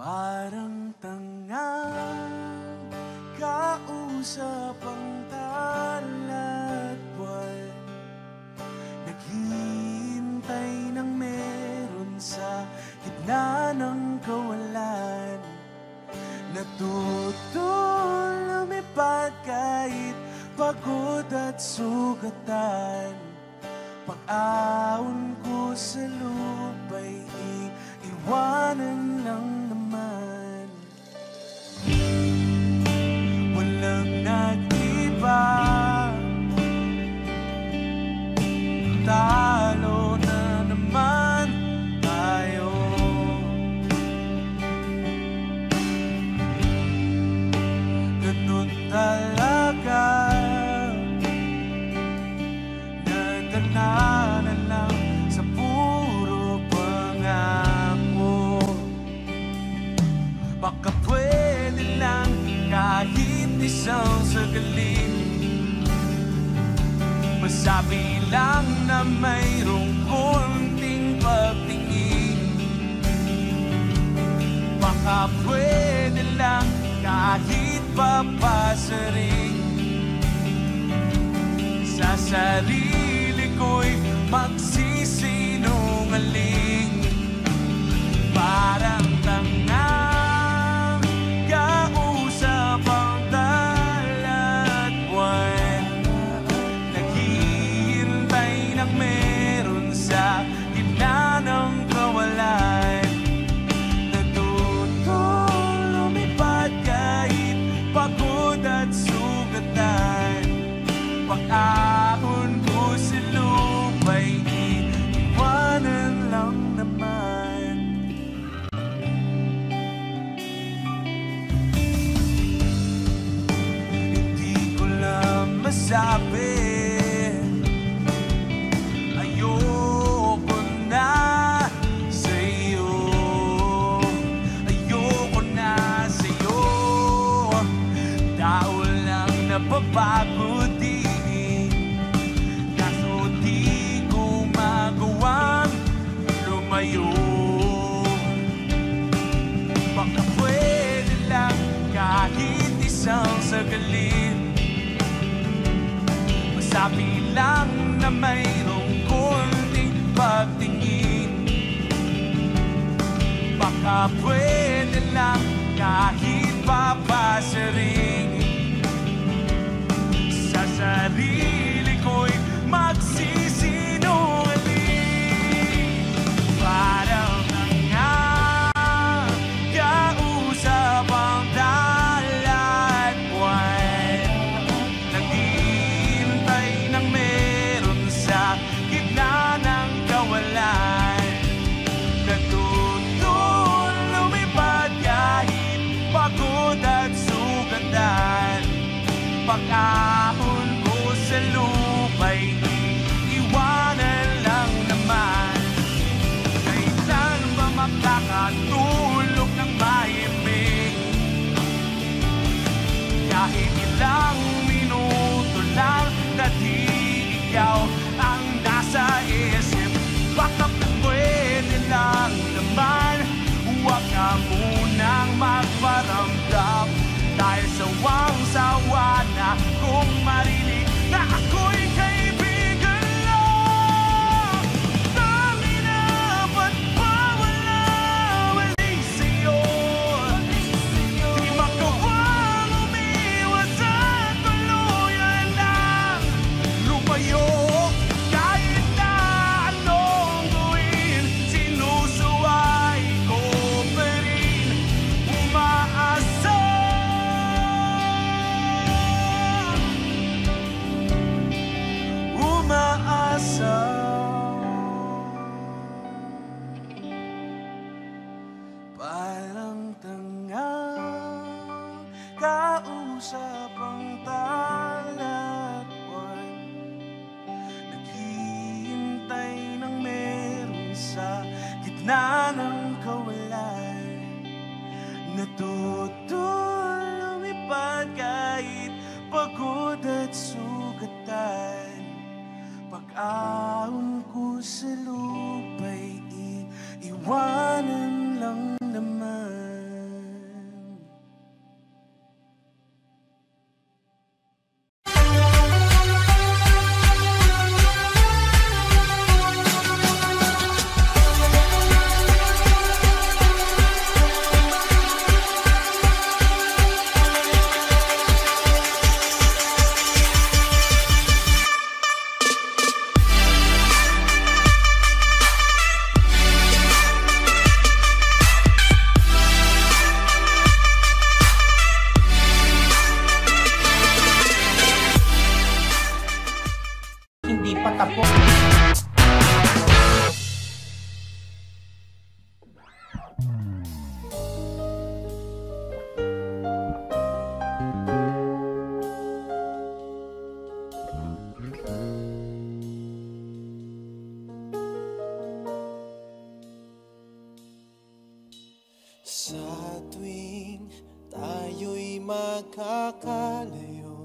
S6: Parang tangang kausap ang talat buwan, naghihintay ng meron sa gitna ng kawalan. Natutong lumipad kahit pagod at sugatan. Pag-aon ko sa lupa'y iiwanan lang naman. Walang nag-iba, talo na naman tayo.
S5: isang sagalit. Masabi lang na mayroong konting pagtingin. Baka pwede lang kahit papasaring. Sa sarili ko'y magsisinungaling. Parang tangang kausap ang dalat buwan. Naghihintay ng meron sa gitna ng kawalan. Natutong lumipad kahit pagod at sugatan. Pag-ahon ko sa lupa'y iwanan lang naman. Hindi ko lang masabi. Ayoko na sa'yo. Ayoko na sa'yo. Tao lang nababago din. Baka pwede lang kahit isang sagalit. Masabi lang na mayroong konting pagtingin. Baka pwede lang kahit papasaring. Sa sarili ko'y magsisinungaling. Parang kausap ang dalat buwan. Naghihintay ng meron sa gitna ng kawalan. Natutong lumipad kahit pagod at sugatan. Pag-ahon ko sa lupa'y iwanan lang naman. Kailan ba makakatulog ng mahimbing? Kahit ilang minuto lang na di ikaw ang nasa isip. Baka pwede lang naman huwag ka munang magparamdam. Dahil sawang-sawa na kung marinig na ako'y kaibigan lang. Dami na ba't ba wala-wali sa'yo? Di magawang umiwas at tuluyan lang lumayo. Kahit na anong gawin, sinusuway ko pa rin. Umaasa. Parang tangang kausap ang dalat buwan. Naghihintay ng meron sa gitna ng kawalan. Natutong lumipad kahit pagod at sugatan. Pag-ahon ko sa lupa'y iwanan lang naman.
S7: Hindi pa tapos.
S5: Sa tuwing tayo tayo'y magkakalayo.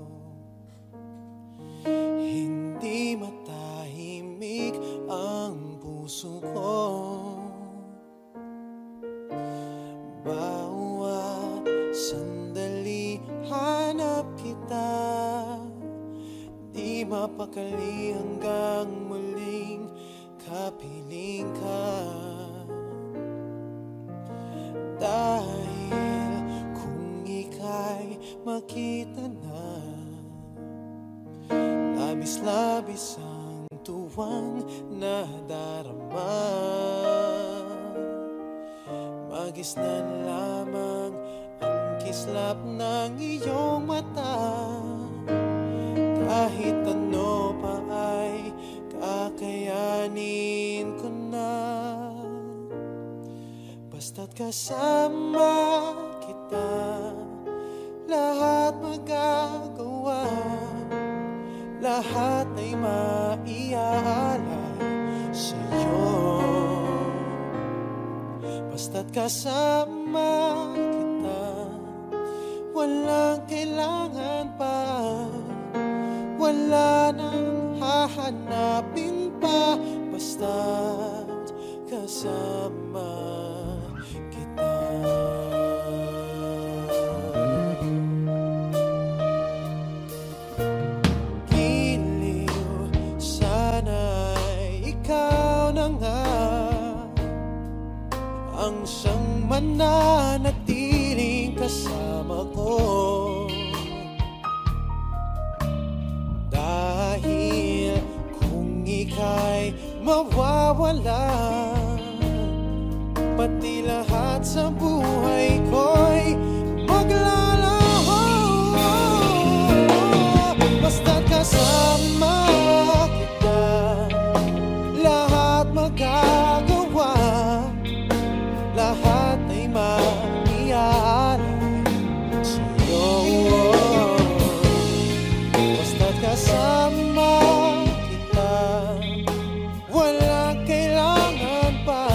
S5: Hindi matahimik ang puso ko. Bawat sandali hanap kita, di mapakali hanggang muling kapiling ka. Dahil kung ika'y makita na, labis-labis ang tuwang nadarama. Magisnan lamang ang kislap ng iyong mata. Kahit ano pa ay kakayanin ko na. Basta't kasama kita, lahat magagawa. Lahat ay maiaalay sa'yo. Basta't kasama kita, walang kailangan pa. Wala nang hahanapin pa. Basta't kasama kita. Giliw, sana'y ikaw na nga ang siyang mananatiling kasama ko. Dahil kung ika'y mawawala, pati lahat sa buhay ko'y maglalaho. Basta't kasama kita, lahat magagawa. Lahat ay maiaalay sa'yo. Basta't kasama kita, walang kailangan pa.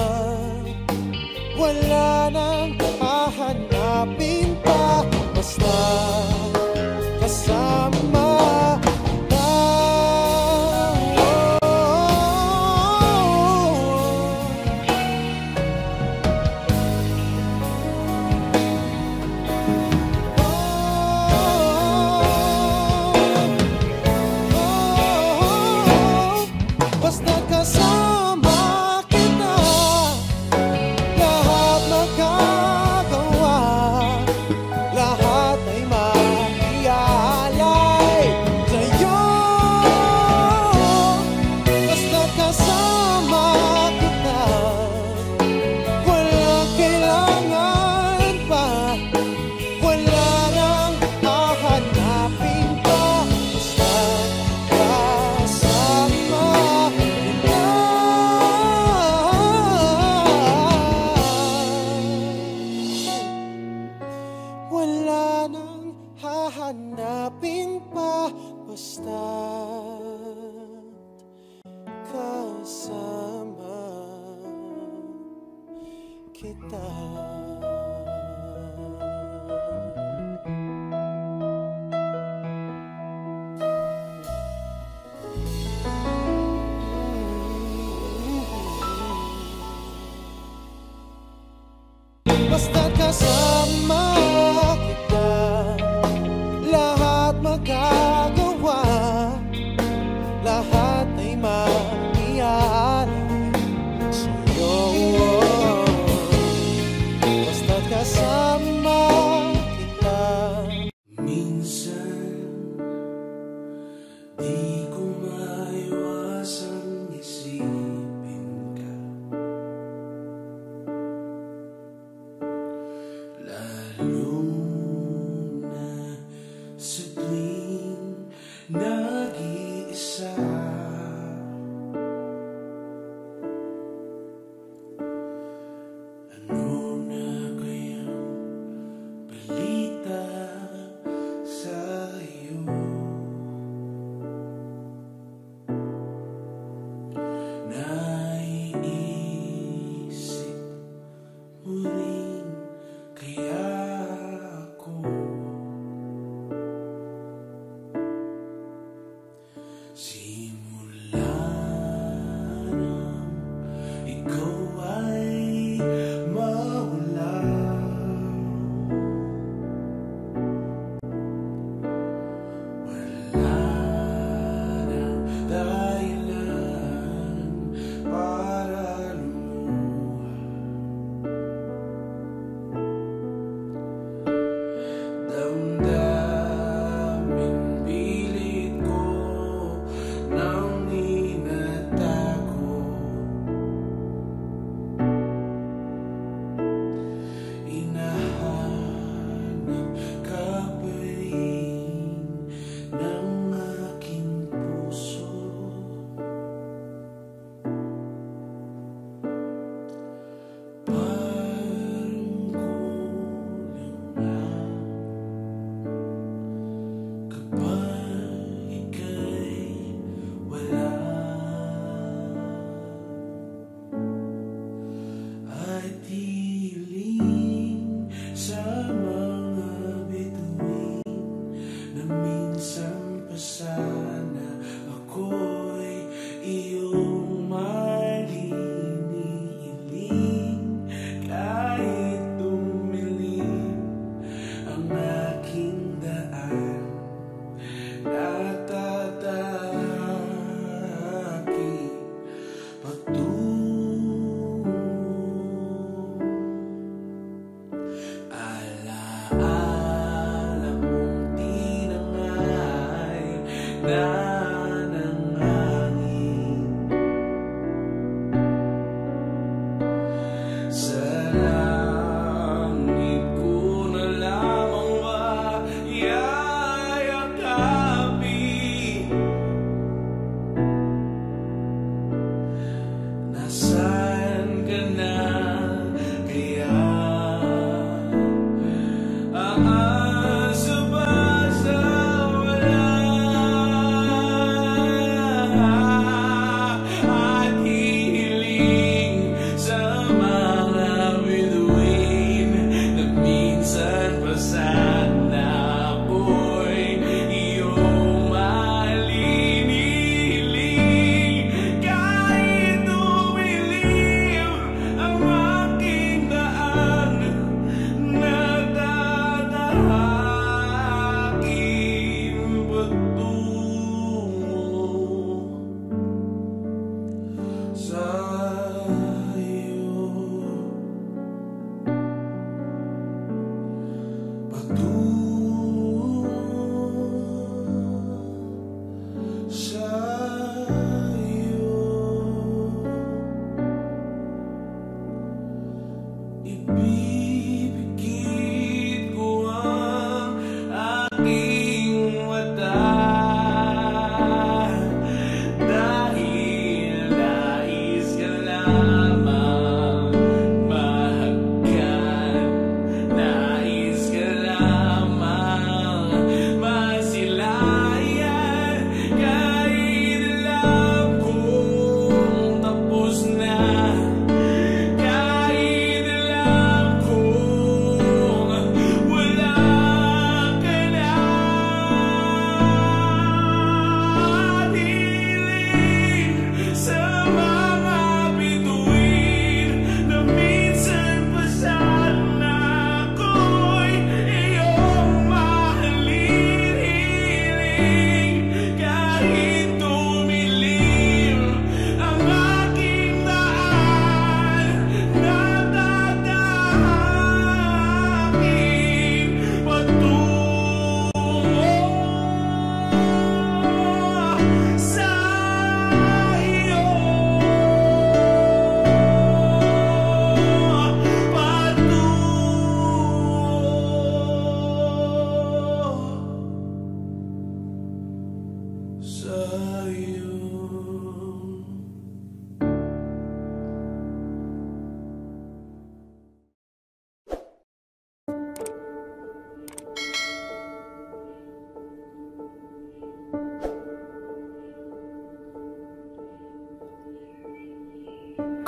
S5: Wala nang hahanapin pa. Basta kasama kita. Basta't kasama kita, lahat magagawa. Lahat ay maiaalay sa'yo. Basta't kasama kita, walang kailangan pa. Wala nang hahanapin pa. Basta't kasama kita. Wala nang hahanapin pa. Basta't kasama kita. Basta't kasama kita, lahat magagawa. Lahat ay maiaalay sa'yo.
S6: na ng hangin. Sa langit ko na lamang mayayakapin. Nasaan ka na kaya? Aasa ba sa wala? At hihiling sa mga bituin na minsan pa sana ako'y iyong maliniling. Kahit umilim ang aking daan, nadadahakin patungo sa'yo. Patungo sa'yo. Ipipikit ko ang aking mata dahil nais ka lamang mahagkan, nais ka lamang masilayan. Kahit alam kong tapos na, kahit alam kong wala ka na, hiling sa mga bituin na minsan pa sana ako'y iyong mahalin. Hiling kahit tumilim ang aking daan, nadadahakin patungo sa'yo. Patungo sa'yo.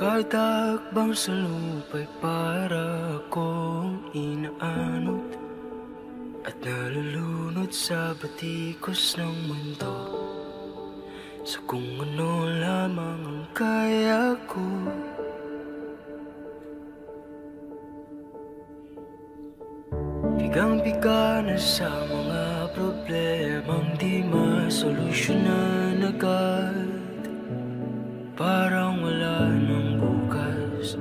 S8: Kahit hakbang sa lupa'y para akong inaanod at nalulunod sa batikos ng mundo, sa kung ano lamang ang kaya ko. Bigang-biga na sa mga problemang di masolusyonan agad. Parang wala nang bukas.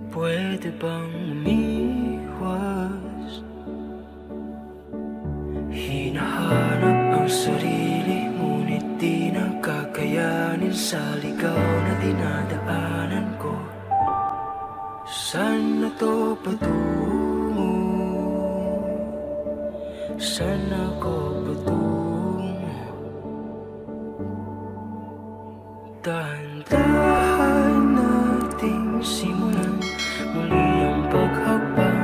S8: Pwede bang umiwas? Hinahanap ang sarili, ngunit di nakakayanin sa ligaw na dinadaanan ko. Saan na to patungo? Saan ako patungo? Dahan-dahan nating simulan muli ang paghakbang.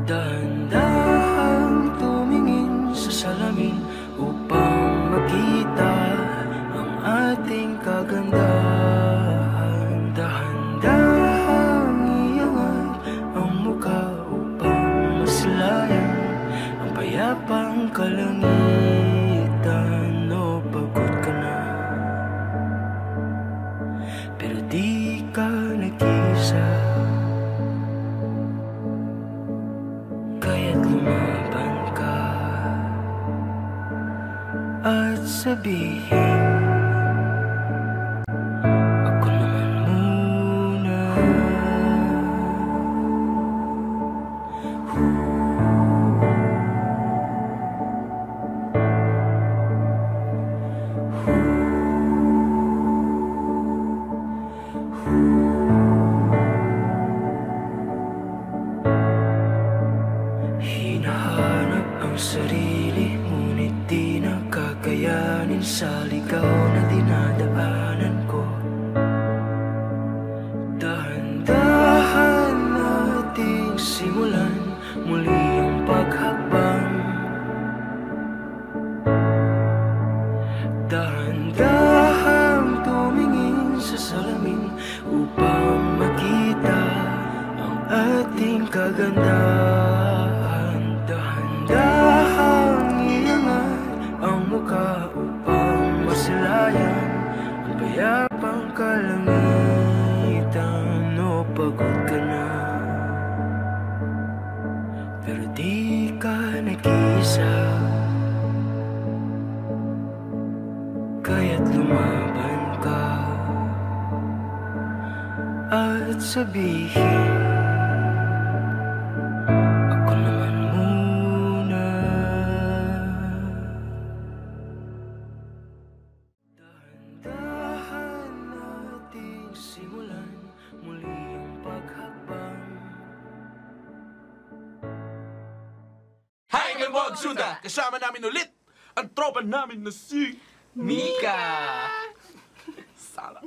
S8: Dahan-dahan tumingin sa salamin upang makita ang ating kagandahan. Dahan-dahan iangat ang mukha upang masilayan ang payapang kalangitan. O pagod ka na, pero di ka nag-isa. Kaya't lumaban ka at sabihin, ako naman muna. sa ligaw na dinadaanan ko. Dahan-dahan nating simulan muli ang paghakbang. Dahan-dahan tumingin sa salamin upang makita ang ating kagandahan. Dahan-dahan iangat ang mukha upang masilayan ang payapang kalangitan. O pagod ka na, pero di ka nag-iisa, kaya't lumaban ka at sabihin, ako naman muna. Dahan-dahan nating simulan muli ang paghakbang.
S2: Hi, Galwag Sunda! Kasama namin ulit ang tropa namin na si
S3: Mika!
S2: Sala.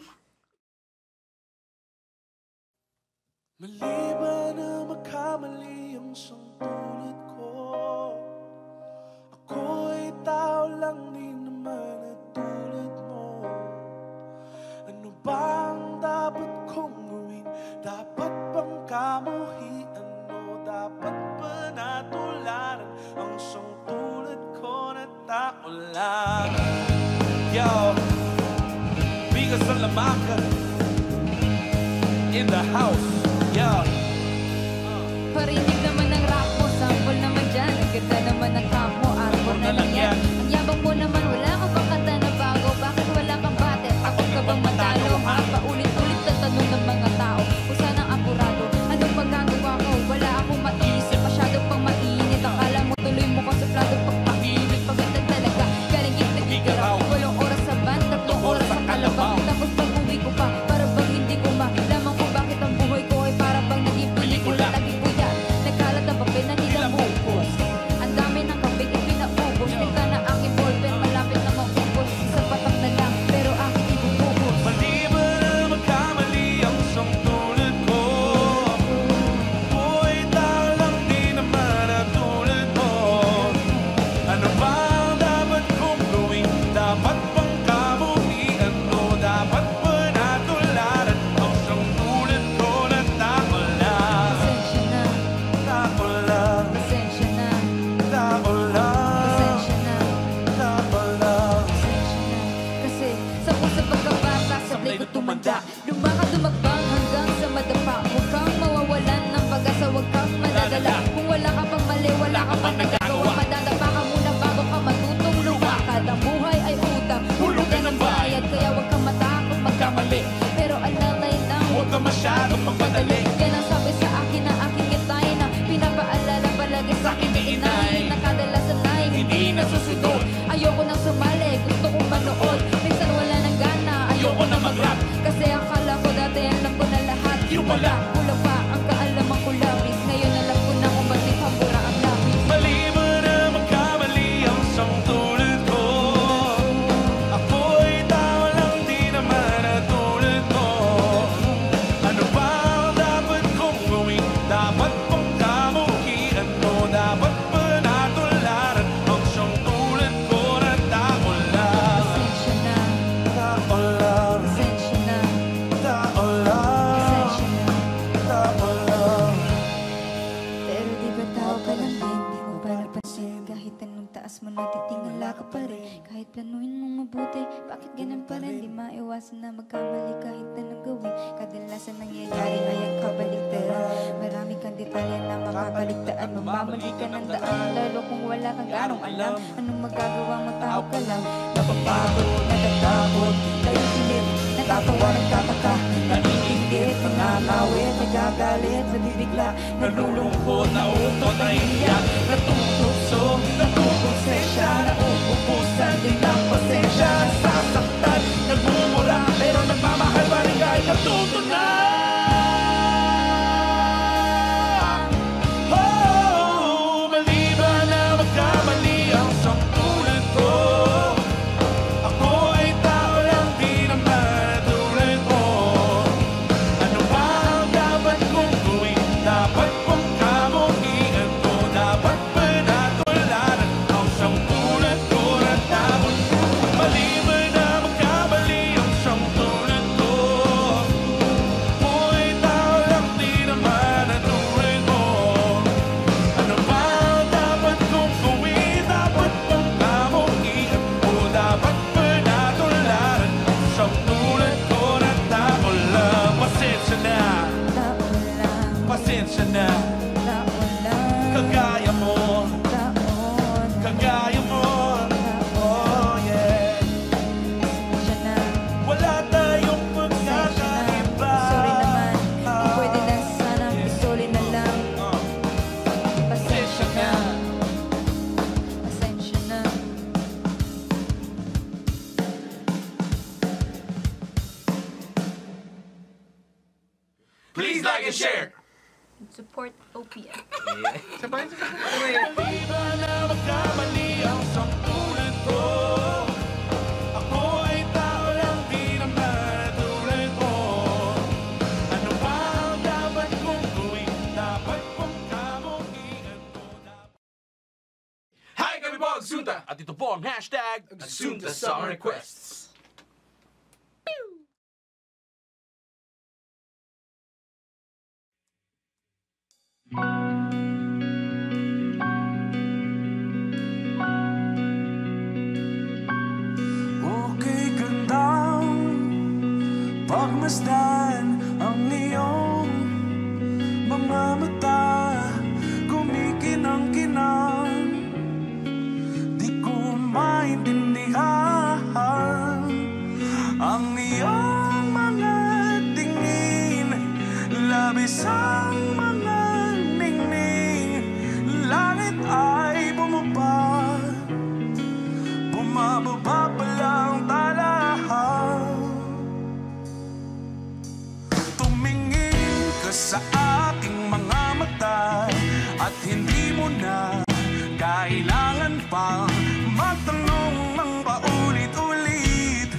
S5: Mali ba na magkamali ang isang tulad ko? Ako'y tao lang din naman at tulad mo. Ano bang dapat kong gawin? Dapat bang kamuhian mo? Dapat ba natularan ang isang tulad ko na tao lang?
S1: Yo, Mika Salamanca in the house. Yo.
S9: Parinig naman ng rap mo, sample naman dyan. Ang ganda naman ng camp mo, armor na lang yan. Ang yabang mo naman, wala ka bang kanta na bago? Bakit wala kang bate? Takot ka bang matalo? Ha? Paulit-ulit na tanong ng mga tao. Kung saan ang apurado, anong magagawa ko? Wala akong maisip, masyado pang mainit. Akala mo tuloy mo ko sa plato pagpainit. Pagandang talaga, galing ikigaraw. 8 oras sa van, 3 oras sa kalabaw. Tapos pag-uwi ko pa, para bang hindi ko malaman ko bakit ang buhay ko ay para bang naging pelikula. Lagi ko yan, nagkalat ang papel na nilamubos. Ang dami ng kapig ipinaubos. Tingka na aking ballpen, malapit na maubos. Isang patak na lang, pero aking ibububos.
S1: Mali ba na magkamali ang isang tulad ko? Ako'y tao lang din naman at tulad mo. Ano ba ang dapat kong gawin? Dapat bang kamuhian mo? Dapat ba natularan ang isang tulad ko na tao lang?
S9: Pasensya na,
S1: Tao lang,
S9: pasensya na,
S1: tao lang,
S9: pasensya na,
S1: tao lang.
S9: pasensya na. Kasi sa puso pagkabata, sablay ko tumanda. Lumakad dumagbang hanggang sa madapa. Huwag kang mawawalan ng pag-asa, huwag kang madadala. Kung wala ka pang mali, wala ka pang nagagawa. Madadapa ka muna bago ka matutong lumakad. Ang buhay ay utang, hulugan ng bayad. Kaya huwag kang matakot magkamali. Pero alalay lang,
S1: Huwag ka masyadong magpadali.
S9: yan ang sabi sa akin na aking gitay na pinapaalala palagi sa akin ni inay. Nakadalasan ay hindi nasusunod. Ayoko nang sumali, gusto kong manood. Minsan wala nang gana, ayoko na mag-rap. Kasi akala ko dati alam ko na lahat.
S1: Yung wala.
S9: Kulang pa ang kaalaman ko labis. Ngayon alam ko na kung bakit pambura ang lapis.
S1: Mali ba na magkamali ang isang tulad ko? Ako'y tao lang din naman at tulad mo. Ano ba ang dapat kong gawin? Dapat bang kamuhian mo? Dapat ba natularan ang isang tulad ko na tao lang?
S9: Pasensya na,
S1: Tao lang,
S9: pasensya na,
S1: tao lang,
S9: pasensya na.
S1: tao lang.
S9: Pero di ba tao ka lang din, di mo ba napansin? Kahit anong taas mo natitingala ka pa rin. Kahit planuhin mong mabuti, bakit ganun pa rin? Di maiwasan na magkamali kahit anong gawin. Kadalasan nangyayari ay ang kabaligtaran. Marami kang detalye na makakaligtaan. Mamamali ka ng daan, lalo kung wala kang ganong alam. Anong magagawa mo, tao ka lang. Napapagod, natatakot, naiinip, natatawa, nagtataka, naiinggit, nangangawit, nagagalit, nabibigla,
S1: Nalulungkot, nauutot, naiiyak, natutugso, natutugensya, nauubusan din ng pasensya, nasasaktan, nagmumura, pero nagmamahal pa rin kahit natuto na. Mali ba na magkamali ang isang tulad ko? Ako
S5: pasensya na.
S9: Taon lang,
S5: Kagaya mo,
S9: taon,
S5: kagaya mo. Oh yeah.
S9: pasensya na.
S5: Wala tayong
S9: Pasensya na.
S5: magkakaiba.
S9: Sorry naman, kung pwede lang sana isuli na lang. Pasensya na. Pasensya na.
S2: Please like and share.
S9: Support OPM.
S3: Sabay.
S5: Di ba na magkamali ang sampulan ko? Ako ay tao lang, di naman tulad mo. Ano ba ang dapat kong gawin? Dapat kong kamuhian ko.
S2: Hi, kami po ang Sunta.
S4: At ito po ang hashtag
S2: Sunta Song Requests.
S6: Okay gandang pagmasdan ang iyong mga mata, kumikinang-kinang. Di ko maintindihan ang iyong mga tingin, labis ang mga ningning. Langit ay bumaba, bumababa pa lang talahan. Tumingin ka sa aking mga mata at hindi mo na kailangan pang magtanong ng paulit-ulit.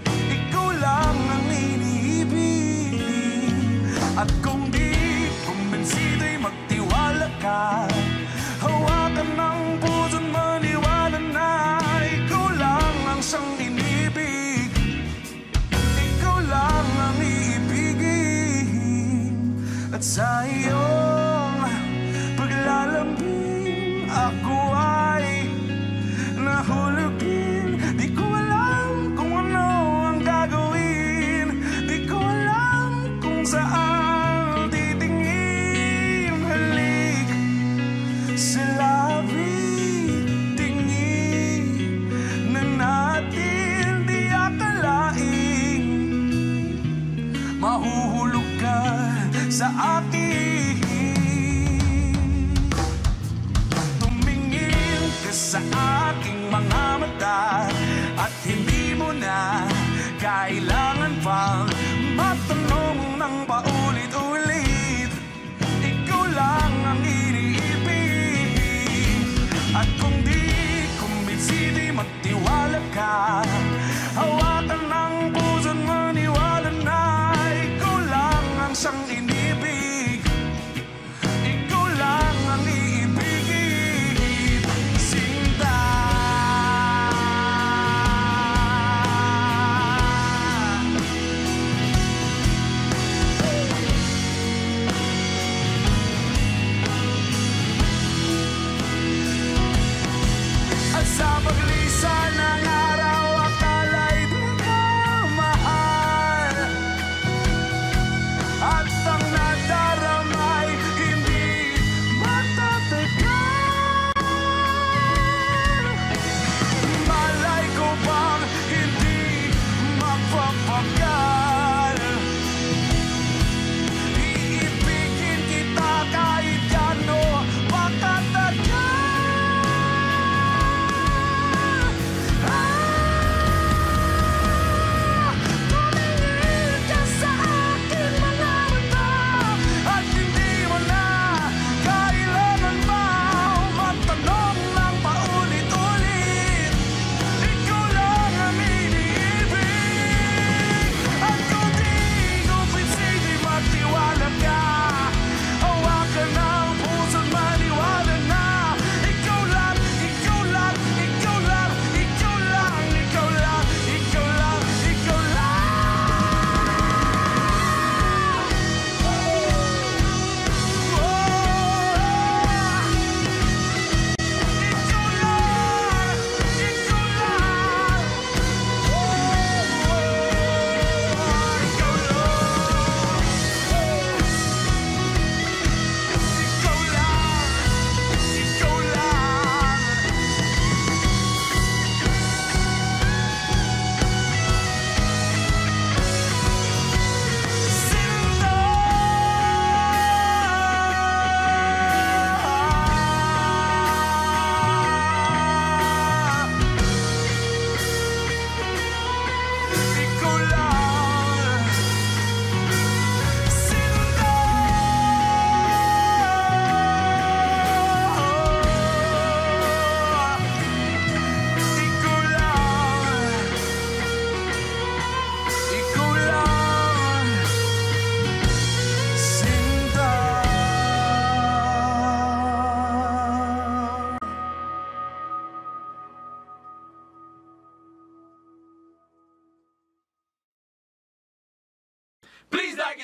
S6: Ikaw lang ang iniibig. At kung di kumbinsido'y magtiwala ka, hawakan ng puso't maniwala na ikaw lang ang siyang inibig. Ikaw lang ang iibigin. At sa iyong paglalambing ako ay nahulugin. Di ko alam kung ano ang gagawin. Di ko alam kung saan titingin. Halik sa labi, tingin na natin di akalain. Mahuhulog ka sa akin. Tumingin ka sa aking mga mata at hindi mo na kailangan pang matanong ng paulit-ulit. Ikaw lang ang iniibig. At kung di kumbinsido'y magtiwala ka, hawakan ng puso't maniwala na ikaw lang ang siyang inibig. Ikaw lang ang iibigin. Sinta.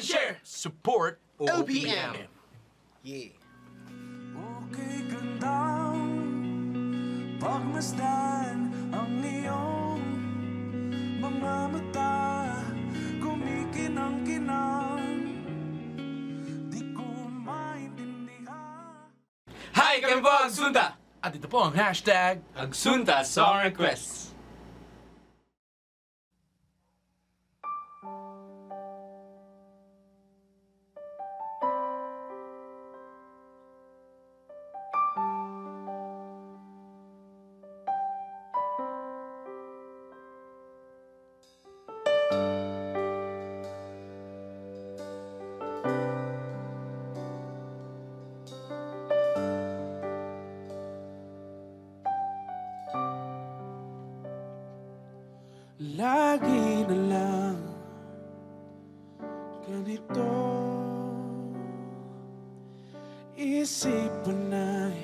S2: and share.
S4: Support
S2: OPM.
S3: Yeah.
S5: Okay, gandang pagmasdan ang iyong mga mata, kumikinang-kinang, di ko maintindihan.
S2: Hi, kami po ang Sunta.
S4: At ito po ang hashtag
S2: Ang Sunta Song Requests.
S5: Lagi na lang ganito, isipan ay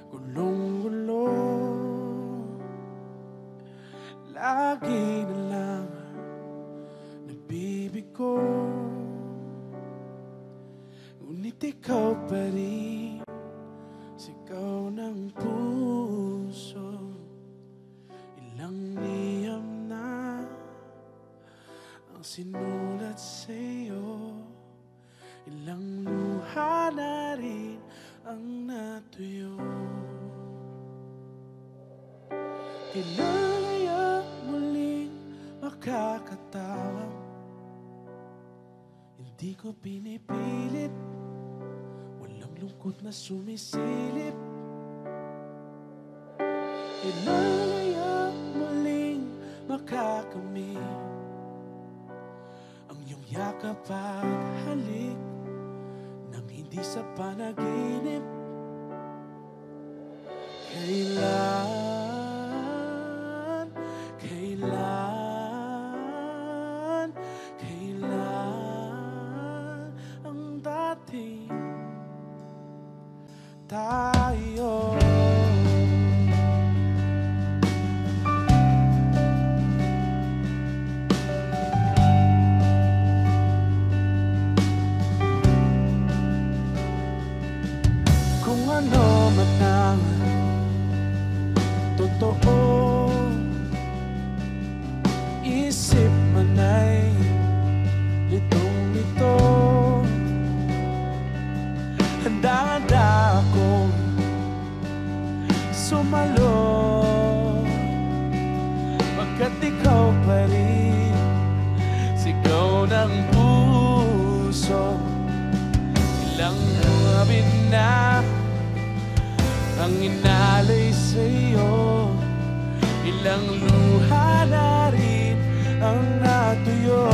S5: gulong-gulo. Lagi na lang nabibigo, ngunit ikaw pa rin, sigaw ng puso. Ilang liyam na ang sinulat sa'yo, ilang luha na rin ang natuyo. Kailan kaya muling makakatawag? Hindi ko pinipilit, walang lungkot na sumisilip. Kailan kaya muling makakamit ang iyong yakap at halik nang hindi sa panaginip? Kailan, kailan, kailan ang dating tayo? Kung ano man ang totoo, isip man ay litong-lito, handa-handa akong sumalo, pagkat ikaw pa rin, sigaw ng puso. Ilang gabi na ang inalay sa'yo, ilang luha na rin ang natuyo.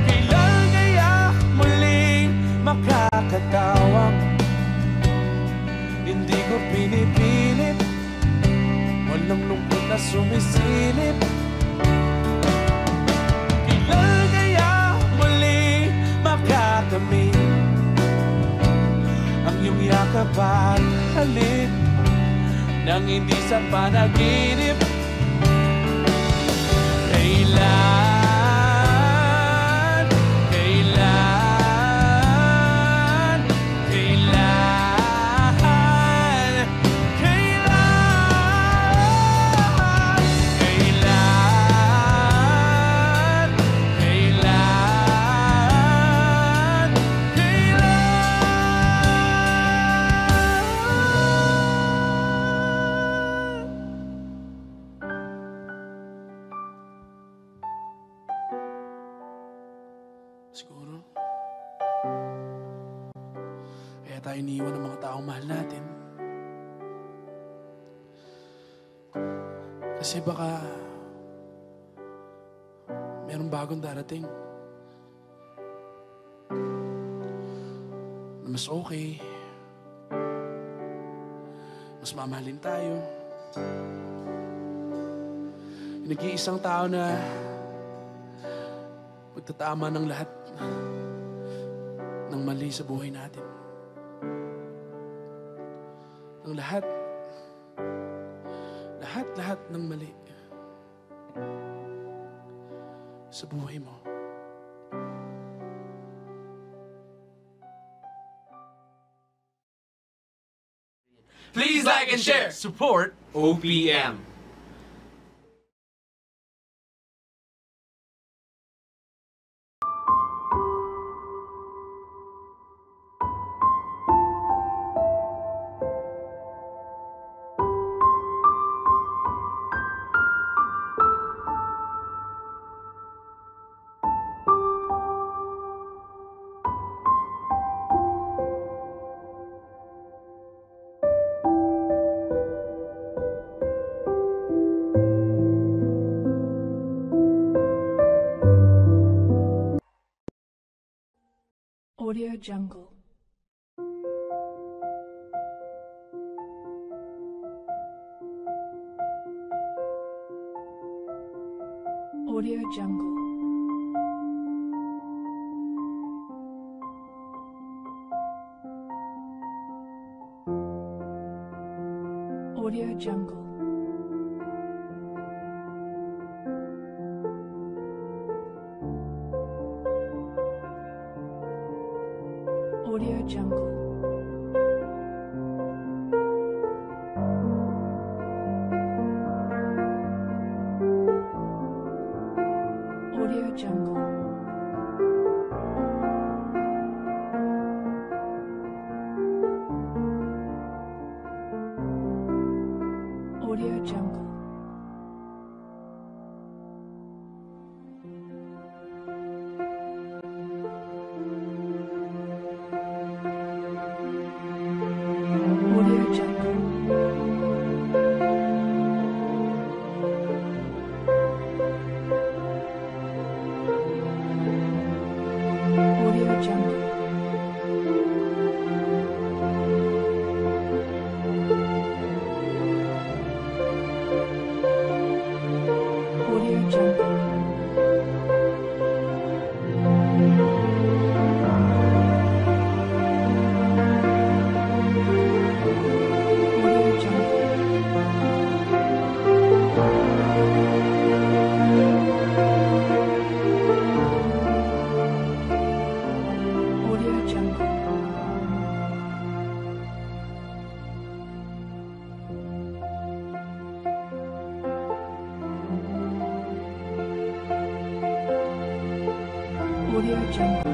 S5: Kailan kaya muling makakatawag? Hindi ko pinipilit, walang lungkot na sumisilip. Kailan kaya muling makakamit ang iyong yakap at halik nang hindi sa panaginip? Kailan, kailan, kailan, kailan, kailan, kailan, siguro kaya tayo iniwan ng mga taong mahal natin kasi baka merong bagong darating na mas okay, mas mamahalin tayo. Nag-iisang tao na magtatama ng lahat ng mali sa buhay natin. Ang lahat ng mali. sa buhay mo.
S4: Please like and share. Support
S3: OPM.
S10: Audio Jungle. Audio Jungle. Audio Jungle. Audio Jungle. Audio Jungle. Audio Jungle. Audio Jungle. Audio Jungle. Audio Jungle. Audio Jungle. Audio Jungle. Audio Jungle.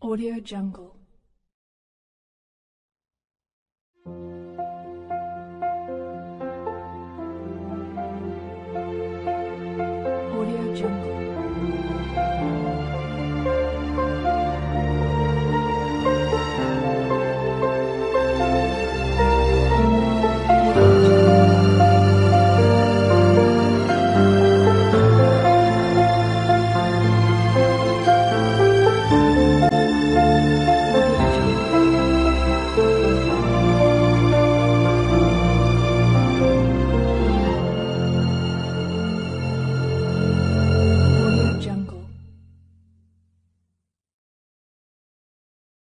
S10: Audio Jungle.